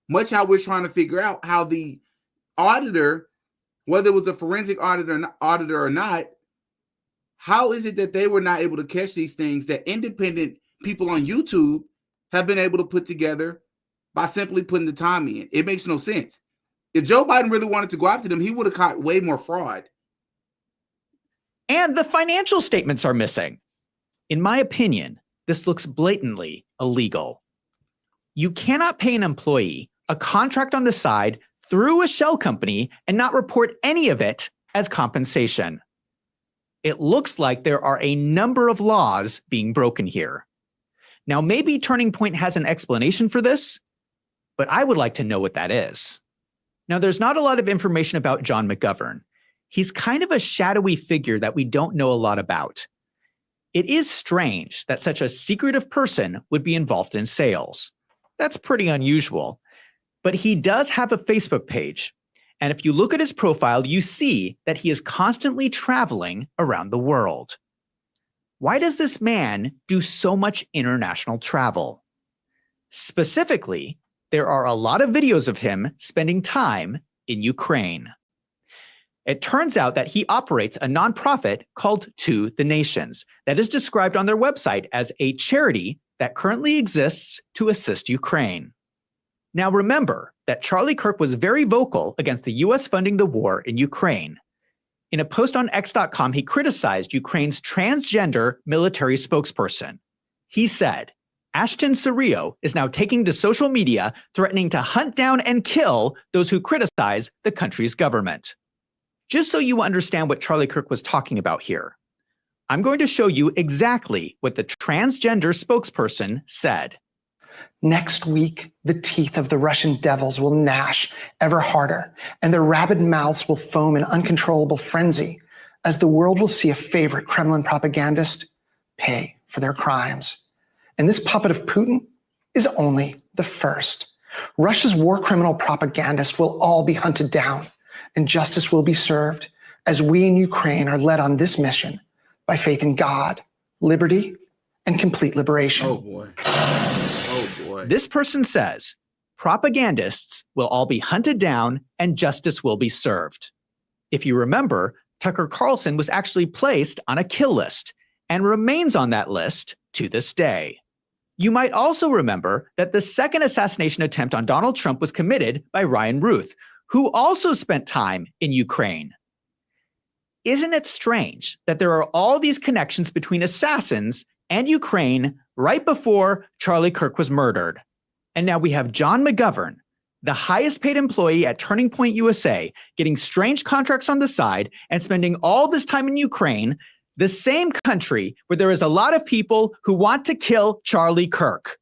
much how we're trying to figure out how the auditor, whether it was a forensic auditor or not, how is it that they were not able to catch these things that independent people on YouTube have been able to put together by simply putting the time in? It makes no sense. If Joe Biden really wanted to go after them, he would have caught way more fraud. And the financial statements are missing. In my opinion, this looks blatantly illegal. You cannot pay an employee a contract on the side through a shell company and not report any of it as compensation. It looks like there are a number of laws being broken here. Now, maybe Turning Point has an explanation for this, but I would like to know what that is. Now, there's not a lot of information about John McGovern. He's kind of a shadowy figure that we don't know a lot about. It is strange that such a secretive person would be involved in sales. That's pretty unusual. But he does have a Facebook page. And if you look at his profile, you see that he is constantly traveling around the world. Why does this man do so much international travel? Specifically, there are a lot of videos of him spending time in Ukraine. It turns out that he operates a nonprofit called To the Nations that is described on their website as a charity that currently exists to assist Ukraine. Now remember that Charlie Kirk was very vocal against the US funding the war in Ukraine. In a post on X.com, he criticized Ukraine's transgender military spokesperson. He said, Ashton Cirio is now taking to social media threatening to hunt down and kill those who criticize the country's government. Just so you understand what Charlie Kirk was talking about here, I'm going to show you exactly what the transgender spokesperson said. Next week, the teeth of the Russian devils will gnash ever harder, and their rabid mouths will foam in uncontrollable frenzy as the world will see a favorite Kremlin propagandist pay for their crimes. And this puppet of Putin is only the first. Russia's war criminal propagandists will all be hunted down, and justice will be served as we in Ukraine are led on this mission by faith in God, liberty, and complete liberation. Oh boy. Oh boy. This person says propagandists will all be hunted down and justice will be served. If you remember, Tucker Carlson was actually placed on a kill list and remains on that list to this day. You might also remember that the second assassination attempt on Donald Trump was committed by Ryan Ruth, who also spent time in Ukraine. Isn't it strange that there are all these connections between assassins and Ukraine right before Charlie Kirk was murdered? And now we have John McGovern, the highest paid employee at Turning Point USA, getting strange contracts on the side and spending all this time in Ukraine, the same country where there is a lot of people who want to kill Charlie Kirk.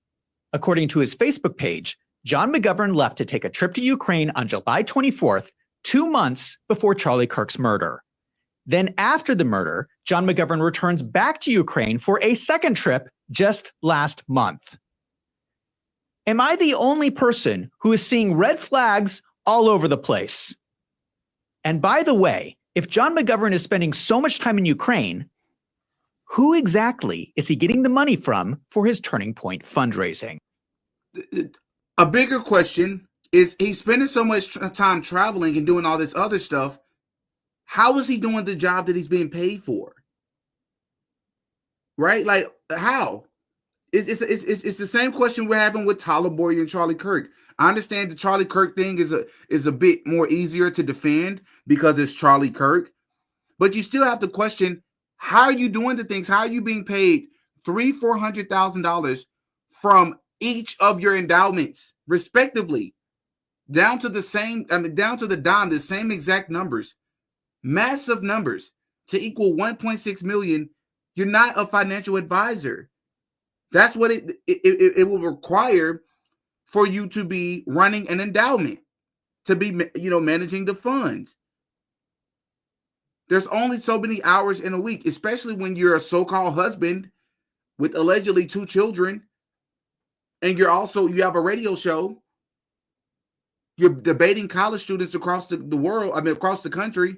According to his Facebook page, John McGovern left to take a trip to Ukraine on July 24th, 2 months before Charlie Kirk's murder. Then after the murder, John McGovern returns back to Ukraine for a second trip just last month. Am I the only person who is seeing red flags all over the place? And by the way, if John McGovern is spending so much time in Ukraine, who exactly is he getting the money from for his Turning Point fundraising? A bigger question is, he's spending so much time traveling and doing all this other stuff. How is he doing the job that he's being paid for? Right? Like, how? It's the same question we're having with Tyler Boyer and Charlie Kirk. I understand the Charlie Kirk thing is a bit more easier to defend because it's Charlie Kirk, but you still have to question, how are you doing the things? How are you being paid $300,000-$400,000 from each of your endowments, respectively, down to the same, down to the dime, the same exact numbers, massive numbers to equal 1.6 million. You're not a financial advisor. That's what it will require for you to be running an endowment, to be, managing the funds. There's only so many hours in a week, especially when you're a so-called husband with allegedly 2 children, and you have a radio show. You're debating college students across the world, across the country.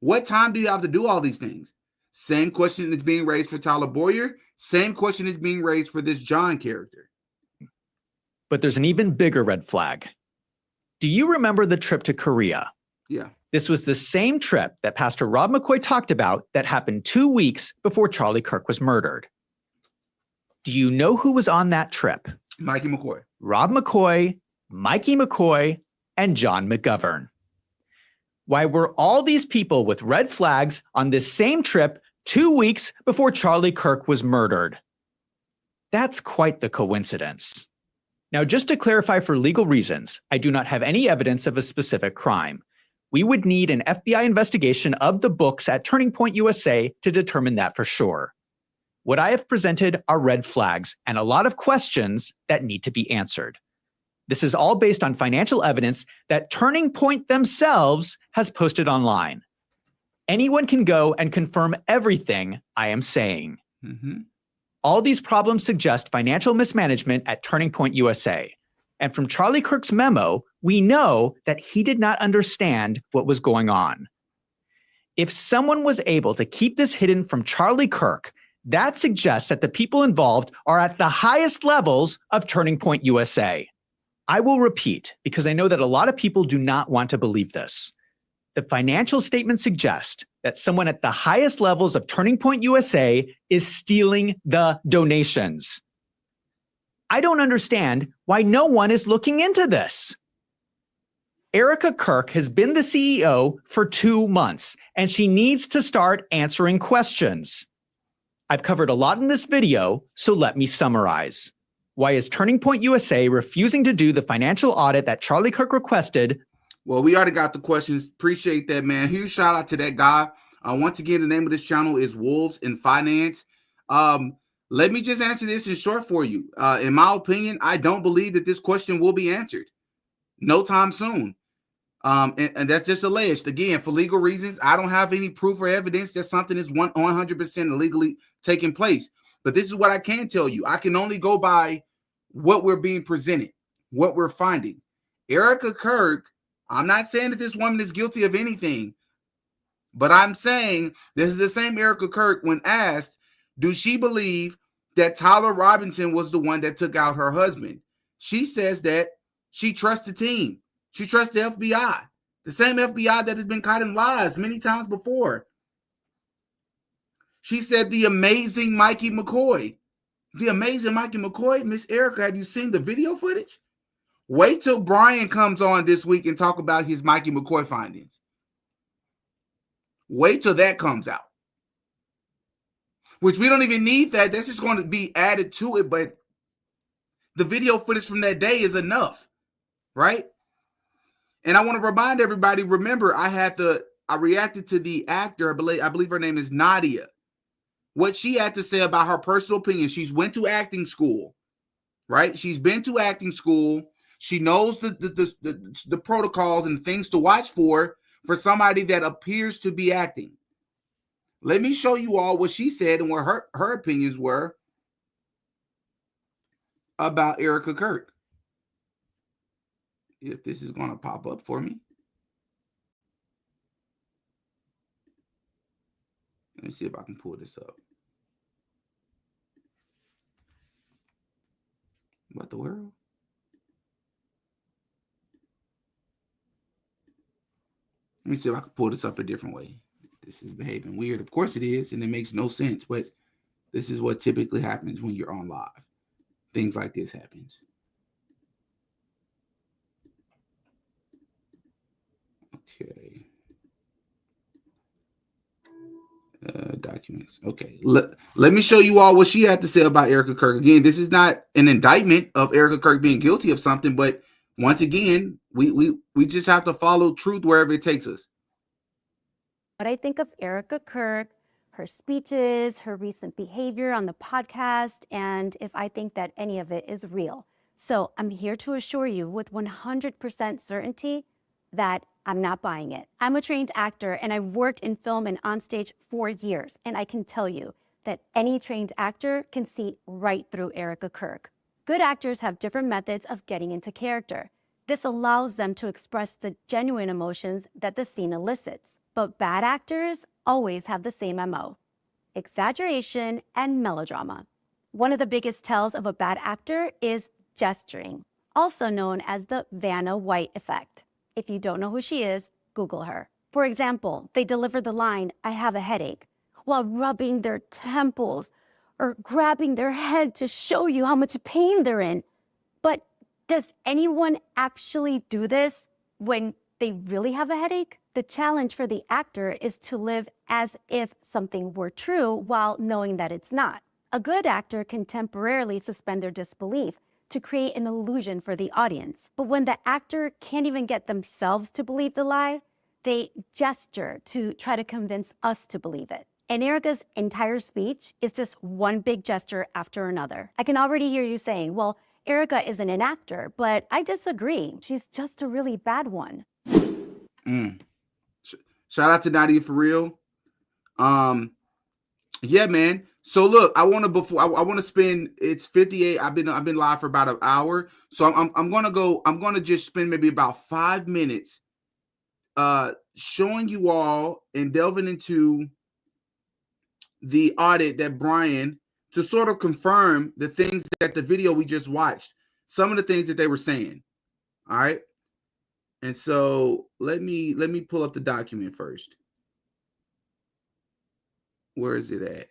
What time do you have to do all these things? Same question is being raised for Tyler Boyer. Same question is being raised for this John character. But there's an even bigger red flag. Do you remember the trip to Korea? Yeah. This was the same trip that Pastor Rob McCoy talked about that happened 2 weeks before Charlie Kirk was murdered. Do you know who was on that trip? Mikey McCoy. Rob McCoy, Mikey McCoy, and John McGovern. Why were all these people with red flags on this same trip 2 weeks before Charlie Kirk was murdered? That's quite the coincidence. Now, just to clarify for legal reasons, I do not have any evidence of a specific crime. We would need an FBI investigation of the books at Turning Point USA to determine that for sure. What I have presented are red flags and a lot of questions that need to be answered. This is all based on financial evidence that Turning Point themselves has posted online. Anyone can go and confirm everything I am saying. Mm-hmm. All these problems suggest financial mismanagement at Turning Point USA. And from Charlie Kirk's memo, we know that he did not understand what was going on. If someone was able to keep this hidden from Charlie Kirk, that suggests that the people involved are at the highest levels of Turning Point USA. I will repeat, because I know that a lot of people do not want to believe this. The financial statements suggest that someone at the highest levels of Turning Point USA is stealing the donations. I don't understand why no one is looking into this. Erica Kirk has been the CEO for 2 months, and she needs to start answering questions. I've covered a lot in this video, so let me summarize. Why is Turning Point USA refusing to do the financial audit that Charlie Kirk requested? Well, we already got the questions. Appreciate that, man. Huge shout out to that guy. Once again, the name of this channel is Wolves in Finance. Let me just answer this in short for you. In my opinion, I don't believe that this question will be answered no time soon. And that's just alleged. Again, for legal reasons, I don't have any proof or evidence that something is 100% illegally taking place. But this is what I can tell you. I can only go by what we're being presented, what we're finding. Erica Kirk, I'm not saying that this woman is guilty of anything, but I'm saying this is the same Erica Kirk when asked, does she believe that Tyler Robinson was the one that took out her husband? She says that she trusts the team. She trusts the FBI, the same FBI that has been caught in lies many times before. She said the amazing Mikey McCoy. The amazing Mikey McCoy. Miss Erica, have you seen the video footage? Wait till Brian comes on this week and talk about his Mikey McCoy findings. Wait till that comes out. Which we don't even need that. That's just going to be added to it. But the video footage from that day is enough, right? And I want to remind everybody, remember, I reacted to the actor, I believe her name is Nadia. What she had to say about her personal opinion. She's went to acting school, right? She's been to acting school. She knows the protocols and things to watch for somebody that appears to be acting. Let me show you all what she said and what her opinions were about Erica Kirk. If this is going to pop up for me. Let me see if I can pull this up. What the world? Let me see if I can pull this up a different way. This is behaving weird. Of course it is, and it makes no sense, but this is what typically happens when you're on live. Things like this happens. Okay. Documents. Okay. Let me show you all what she had to say about Erica Kirk. Again, this is not an indictment of Erica Kirk being guilty of something, but once again, we just have to follow truth wherever it takes us. What I think of Erica Kirk, her speeches, her recent behavior on the podcast, and if I think that any of it is real. So I'm here to assure you with 100% certainty that I'm not buying it. I'm a trained actor and I've worked in film and on stage for years. And I can tell you that any trained actor can see right through Erica Kirk. Good actors have different methods of getting into character. This allows them to express the genuine emotions that the scene elicits. But bad actors always have the same MO: exaggeration and melodrama. One of the biggest tells of a bad actor is gesturing, also known as the Vanna White effect. If you don't know who she is, Google her. For example, they deliver the line, "I have a headache," while rubbing their temples or grabbing their head to show you how much pain they're in. But does anyone actually do this when they really have a headache? The challenge for the actor is to live as if something were true while knowing that it's not. A good actor can temporarily suspend their disbelief to create an illusion for the audience. But when the actor can't even get themselves to believe the lie, they gesture to try to convince us to believe it. And Erica's entire speech is just one big gesture after another. I can already hear you saying, well, Erica isn't an actor, but I disagree. She's just a really bad one. Shout out to Nadia for real. Yeah, man. So look, I want to spend, it's 58. I've been live for about an hour. So I'm gonna just spend maybe about 5 minutes showing you all and delving into the audit that Brian, to sort of confirm the things that the video we just watched, some of the things that they were saying. All right. And so let me pull up the document first. Where is it at?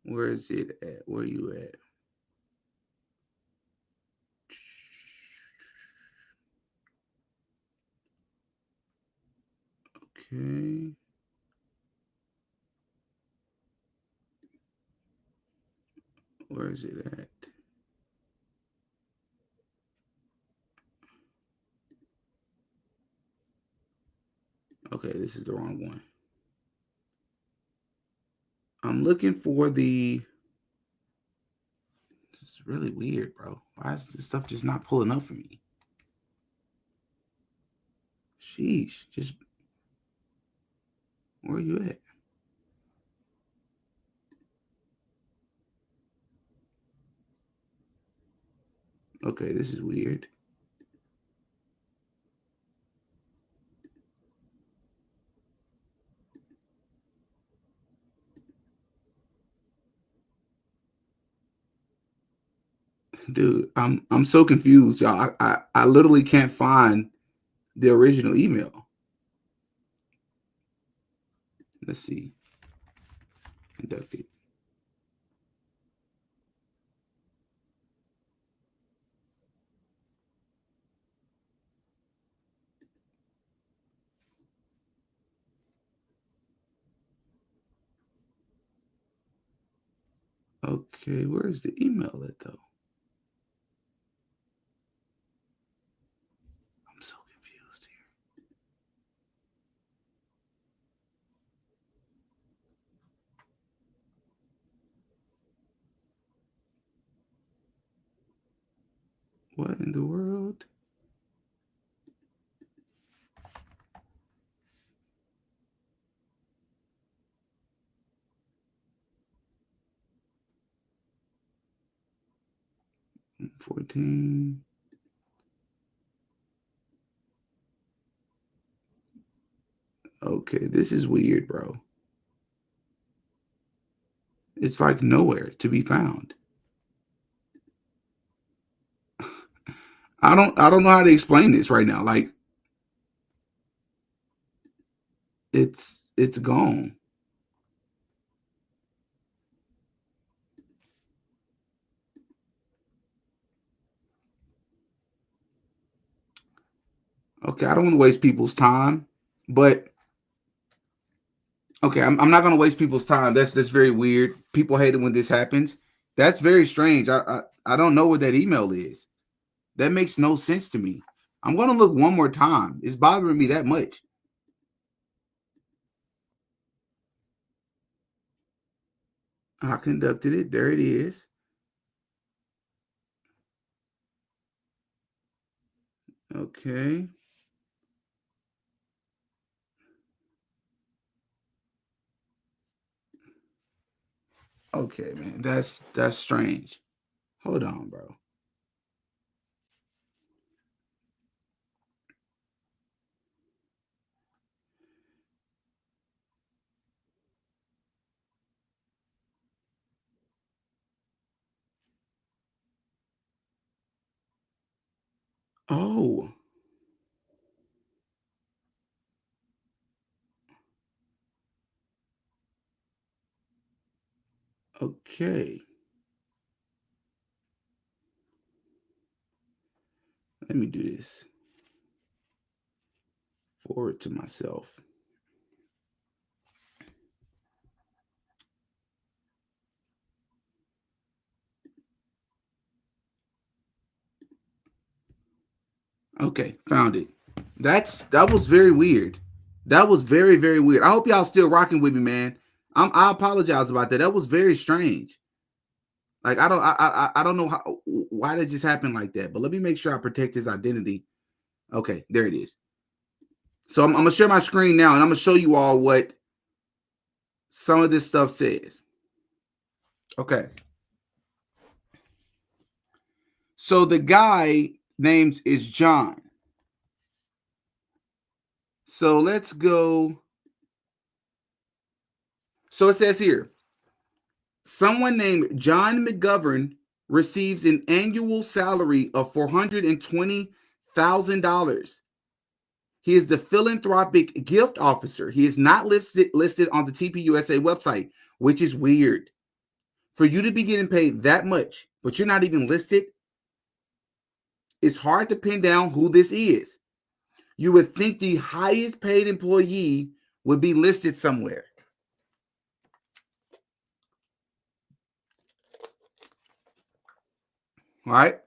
Where is it at? Where are you at? Okay. Where is it at? Okay, this is the wrong one. I'm looking for the. It's really weird, bro. Why is this stuff just not pulling up for me? Sheesh, just where are you at? Okay, this is weird. Dude, I'm so confused, y'all. I literally can't find the original email. Let's see. Conducted. Okay, where is the email at though? I'm so confused here. What in the world? $14. Okay, this is weird, bro. It's like nowhere to be found. I don't know how to explain this right now. Like it's gone. Okay, I don't want to waste people's time, but okay, I'm not going to waste people's time. That's very weird. People hate it when this happens. That's very strange. I don't know what that email is. That makes no sense to me. I'm going to look one more time. It's bothering me that much. I conducted it. There it is. Okay. Okay, man. That's strange. Hold on, bro. Oh. Okay. Let me do this. Forward to myself. Okay, found it. That was very weird. That was very, very weird. I hope y'all still rocking with me, man. I apologize about that. That was very strange. Like I don't know why that just happened like that. But let me make sure I protect his identity. Okay, there it is. So I'm gonna share my screen now, and I'm gonna show you all what some of this stuff says. Okay. So the guy names is John. So let's go. So it says here, someone named John McGovern receives an annual salary of $420,000. He is the philanthropic gift officer. He is not listed on the TPUSA website, which is weird. For you to be getting paid that much, but you're not even listed, it's hard to pin down who this is. You would think the highest paid employee would be listed somewhere. All right.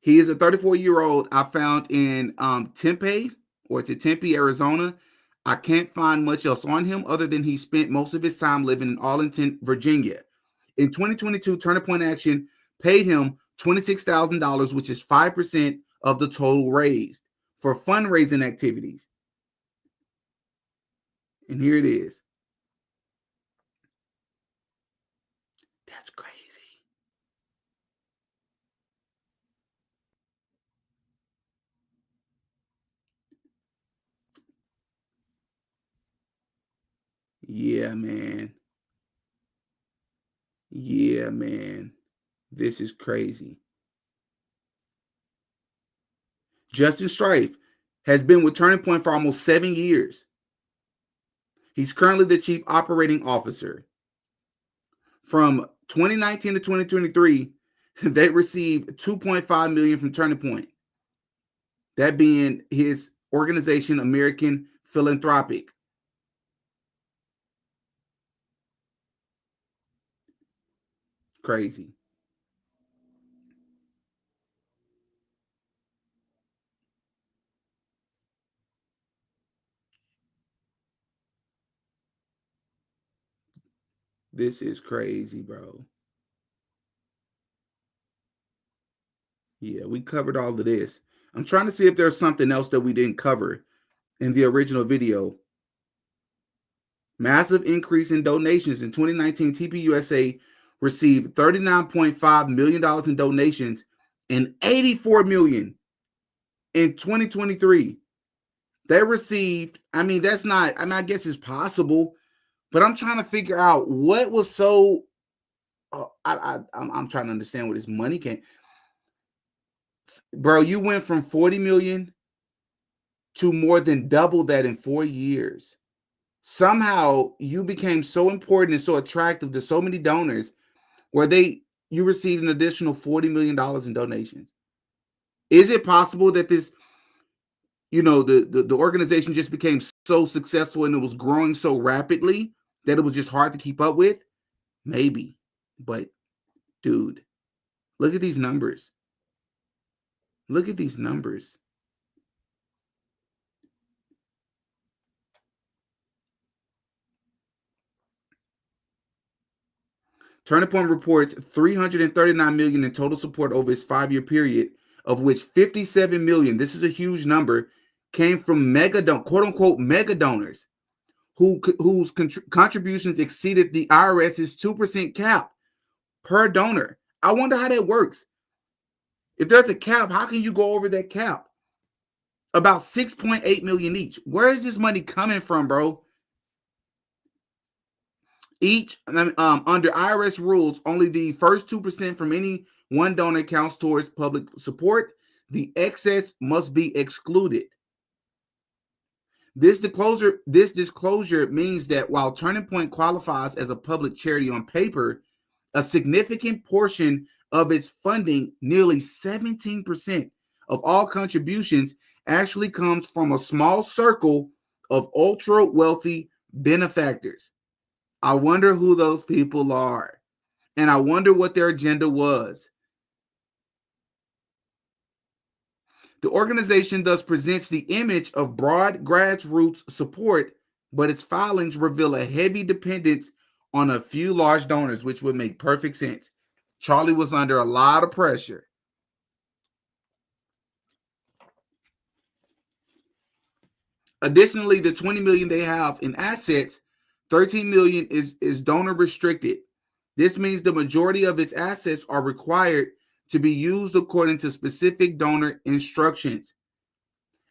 He is a 34-year-old I found in Tempe, or it's Tempe, Arizona. I can't find much else on him other than he spent most of his time living in Arlington, Virginia. In 2022, Turning Point Action paid him $26,000, which is 5% of the total raised for fundraising activities. And here it is. That's crazy. Yeah, man. Yeah, man. This is crazy. Justin Strife has been with Turning Point for almost 7 years. He's currently the chief operating officer. From 2019 to 2023, they received $2.5 million from Turning Point. That being his organization, American Philanthropic. Crazy. This is crazy, bro. Yeah, we covered all of this. I'm trying to see if there's something else that we didn't cover in the original video. Massive increase in donations. In 2019, TPUSA received $39.5 million in donations and $84 million in 2023. They received, I mean, that's not, I mean, I guess it's possible, but I'm trying to figure out what was so, I'm trying to understand where this money came. Bro, you went from 40 million to more than double that in 4 years. Somehow you became so important and so attractive to so many donors where you received an additional $40 million in donations. Is it possible that this, the organization just became so successful and it was growing so rapidly that it was just hard to keep up with? Maybe. But dude, look at these numbers. Look at these numbers. Turning Point reports $339 million in total support over its 5-year period, of which $57 million, this is a huge number, came from quote unquote mega donors whose contributions exceeded the IRS's 2% cap per donor. I wonder how that works. If there's a cap, how can you go over that cap? About 6.8 million each. Where is this money coming from, bro? Each under IRS rules, only the first 2% from any one donor counts towards public support. The excess must be excluded. This disclosure means that while Turning Point qualifies as a public charity on paper, a significant portion of its funding, nearly 17% of all contributions, actually comes from a small circle of ultra wealthy benefactors. I wonder who those people are. And I wonder what their agenda was. The organization thus presents the image of broad grassroots support, but its filings reveal a heavy dependence on a few large donors, which would make perfect sense. Charlie was under a lot of pressure. Additionally, the $20 million they have in assets, $13 million is donor restricted. This means the majority of its assets are required to be used according to specific donor instructions.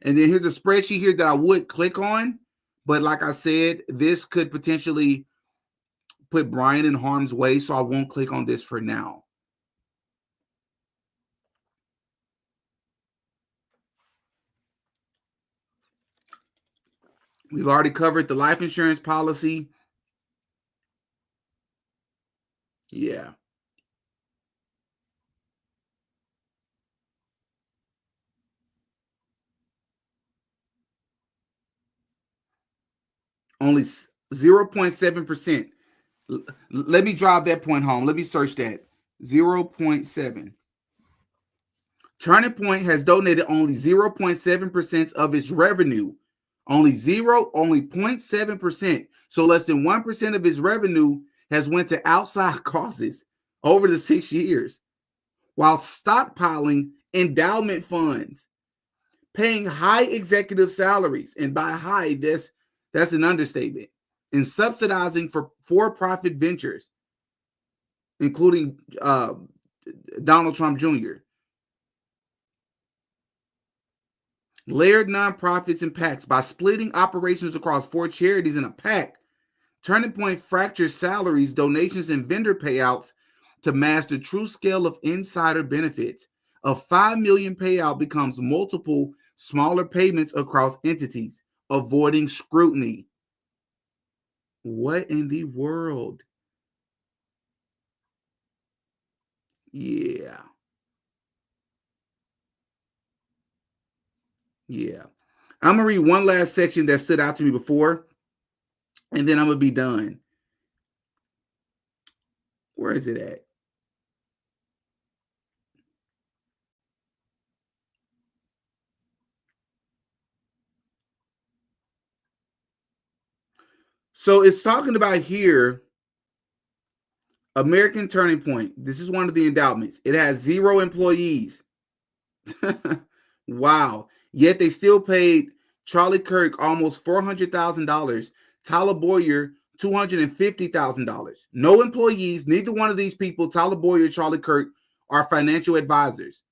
And then here's a spreadsheet here that I would click on, but like I said, this could potentially put Brian in harm's way, so I won't click on this for now. We've already covered the life insurance policy. Yeah. Only 0.7%. Let me drive that point home. Let me search that. 0.7. Turning Point has donated only 0.7% of its revenue. Only 0.7%. So less than 1% of its revenue has went to outside causes over the 6 years, while stockpiling endowment funds, paying high executive salaries, and by high, that's an understatement, and subsidizing for-profit ventures, including Donald Trump Jr. Layered nonprofits and PACs. By splitting operations across 4 charities in a PAC, Turning Point fractures salaries, donations, and vendor payouts to mask the true scale of insider benefits. A $5 million payout becomes multiple smaller payments across entities, avoiding scrutiny. What in the world? Yeah. I'm going to read one last section that stood out to me before, and then I'm going to be done. Where is it at? So it's talking about here, American Turning Point. This is one of the endowments. It has 0 employees. Wow. Yet they still paid Charlie Kirk almost $400,000, Tyler Boyer $250,000. No employees. Neither one of these people, Tyler Boyer or Charlie Kirk, are financial advisors.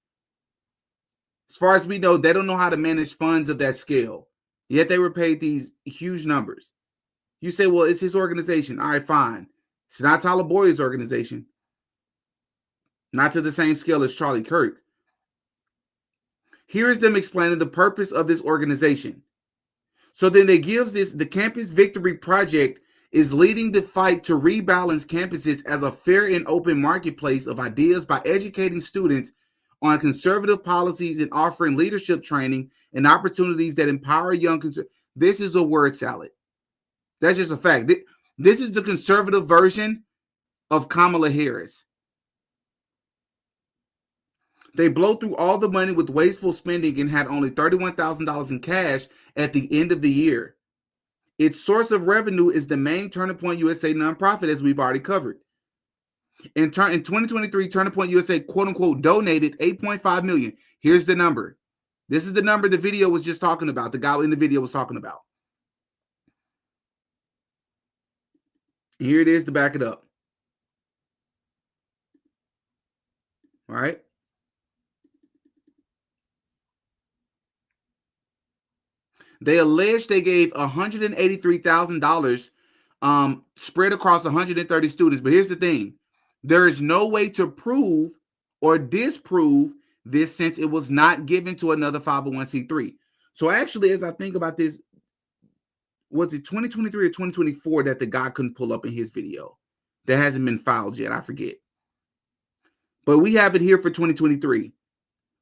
As far as we know, they don't know how to manage funds of that scale. Yet they were paid these huge numbers. You say, well, it's his organization. All right, fine. It's not Tyler Boyer's organization. Not to the same scale as Charlie Kirk. Here's them explaining the purpose of this organization. So then they gives this, the Campus Victory Project is leading the fight to rebalance campuses as a fair and open marketplace of ideas by educating students on conservative policies and offering leadership training and opportunities that empower young conservatives. This is a word salad. That's just a fact. This is the conservative version of Kamala Harris. They blow through all the money with wasteful spending and had only $31,000 in cash at the end of the year. Its source of revenue is the main Turning Point USA nonprofit, as we've already covered. In 2023, Turning Point USA, quote unquote, donated $8.5 million. Here's the number. This is the number the video was just talking about. The guy in the video was talking about. Here it is to back it up. All right. They allege they gave $183,000 spread across 130 students. But here's the thing. There is no way to prove or disprove this since it was not given to another 501c3. So actually, as I think about this, was it 2023 or 2024 that the guy couldn't pull up in his video? That hasn't been filed yet. I forget. But we have it here for 2023.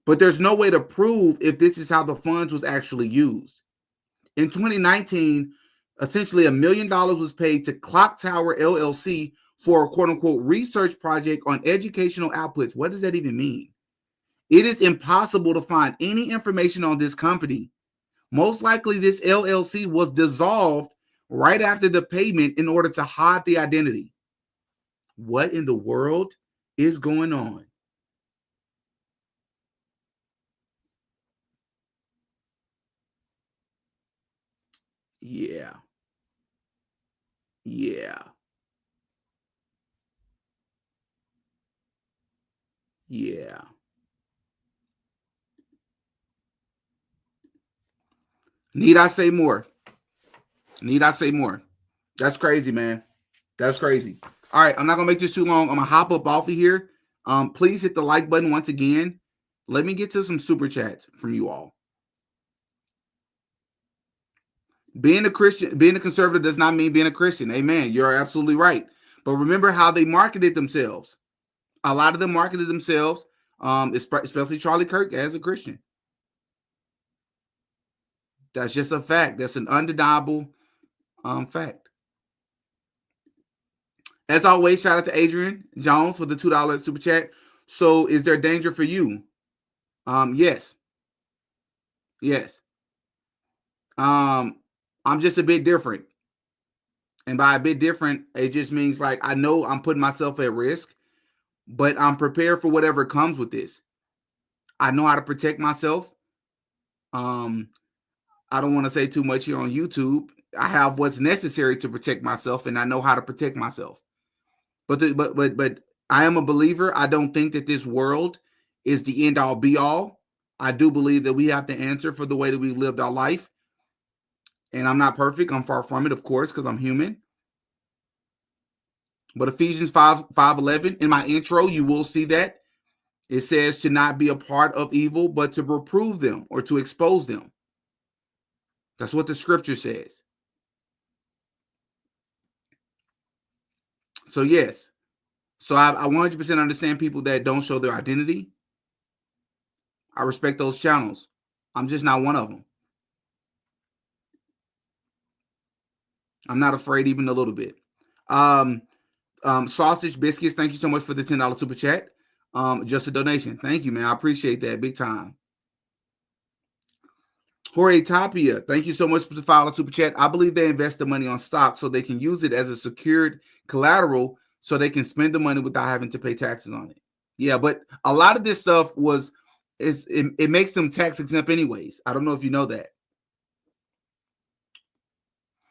But there's no way to prove if this is how the funds was actually used. In 2019, essentially $1 million was paid to Clock Tower LLC for a quote-unquote research project on educational outputs. What does that even mean? It is impossible to find any information on this company. Most likely this LLC was dissolved right after the payment in order to hide the identity. What in the world is going on? Yeah. Need I say more? That's crazy, man. That's crazy. All right, I'm not gonna make this too long. I'm gonna hop up off of here. Please hit the like button once again. Let me get to some super chats from you all. Being a Christian, being a conservative does not mean being a Christian. Amen. You're absolutely right. But remember how they marketed themselves. A lot of them marketed themselves, especially Charlie Kirk, as a Christian. That's just a fact. That's an undeniable fact. As always, shout out to Adrian Jones for the $2 super chat. So is there danger for you? Yes. Yes. I'm just a bit different. And by a bit different, it just means like I know I'm putting myself at risk, but I'm prepared for whatever comes with this. I know how to protect myself. I don't want to say too much here on YouTube. I have what's necessary to protect myself, and I know how to protect myself. But I am a believer. I don't think that this world is the end all be all. I do believe that we have to answer for the way that we've lived our life. And I'm not perfect. I'm far from it, of course, because I'm human. But Ephesians 5:11, in my intro, you will see that. It says to not be a part of evil, but to reprove them or to expose them. That's what the scripture says. So yes. So I 100% understand people that don't show their identity. I respect those channels. I'm just not one of them. I'm not afraid even a little bit. Sausage Biscuits, thank you so much for the $10 super chat. Just a donation. Thank you, man. I appreciate that big time. Jorge Tapia, thank you so much for the $5 super chat. I believe they invest the money on stock so they can use it as a secured collateral so they can spend the money without having to pay taxes on it. Yeah, but a lot of this stuff it makes them tax exempt anyways. I don't know if you know that.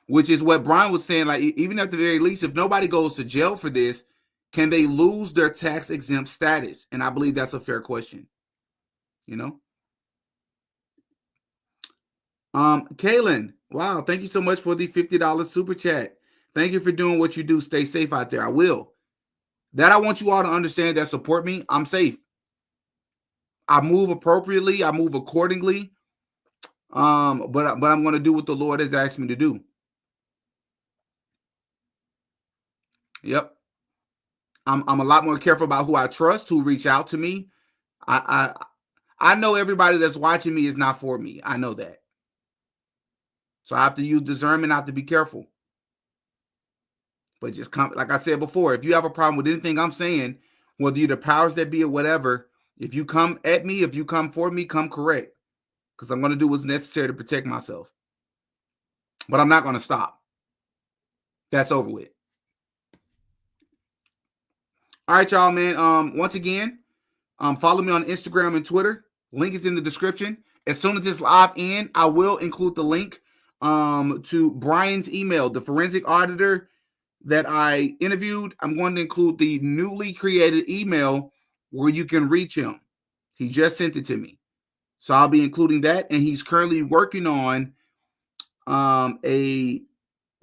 Which is what Brian was saying, like even at the very least, if nobody goes to jail for this, can they lose their tax exempt status? And I believe that's a fair question. You know? Kaylin, wow, thank you so much for the $50 super chat. Thank you for doing what you do. Stay safe out there. I will. That I want you all to understand that support me. I'm safe. I move appropriately. I move accordingly. But I'm going to do what the Lord has asked me to do. Yep. I'm a lot more careful about who I trust, who reach out to me. I know everybody that's watching me is not for me. I know that. So I have to use discernment. I have to be careful. But just come, like I said before, if you have a problem with anything I'm saying, whether you're the powers that be or whatever, if you come at me, if you come for me, come correct. Because I'm going to do what's necessary to protect myself. But I'm not going to stop. That's over with. All right, y'all, man. Once again, follow me on Instagram and Twitter. Link is in the description. As soon as this live ends, I will include the link to Brian's email, the forensic auditor that I interviewed. I'm going to include the newly created email where you can reach him. He just sent it to me. So I'll be including that. And he's currently working on a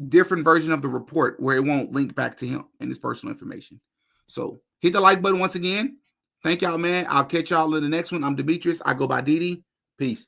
different version of the report where it won't link back to him and his personal information. So hit the like button once again. Thank y'all, man. I'll catch y'all in the next one. I'm Demetrius. I go by Didi. Peace.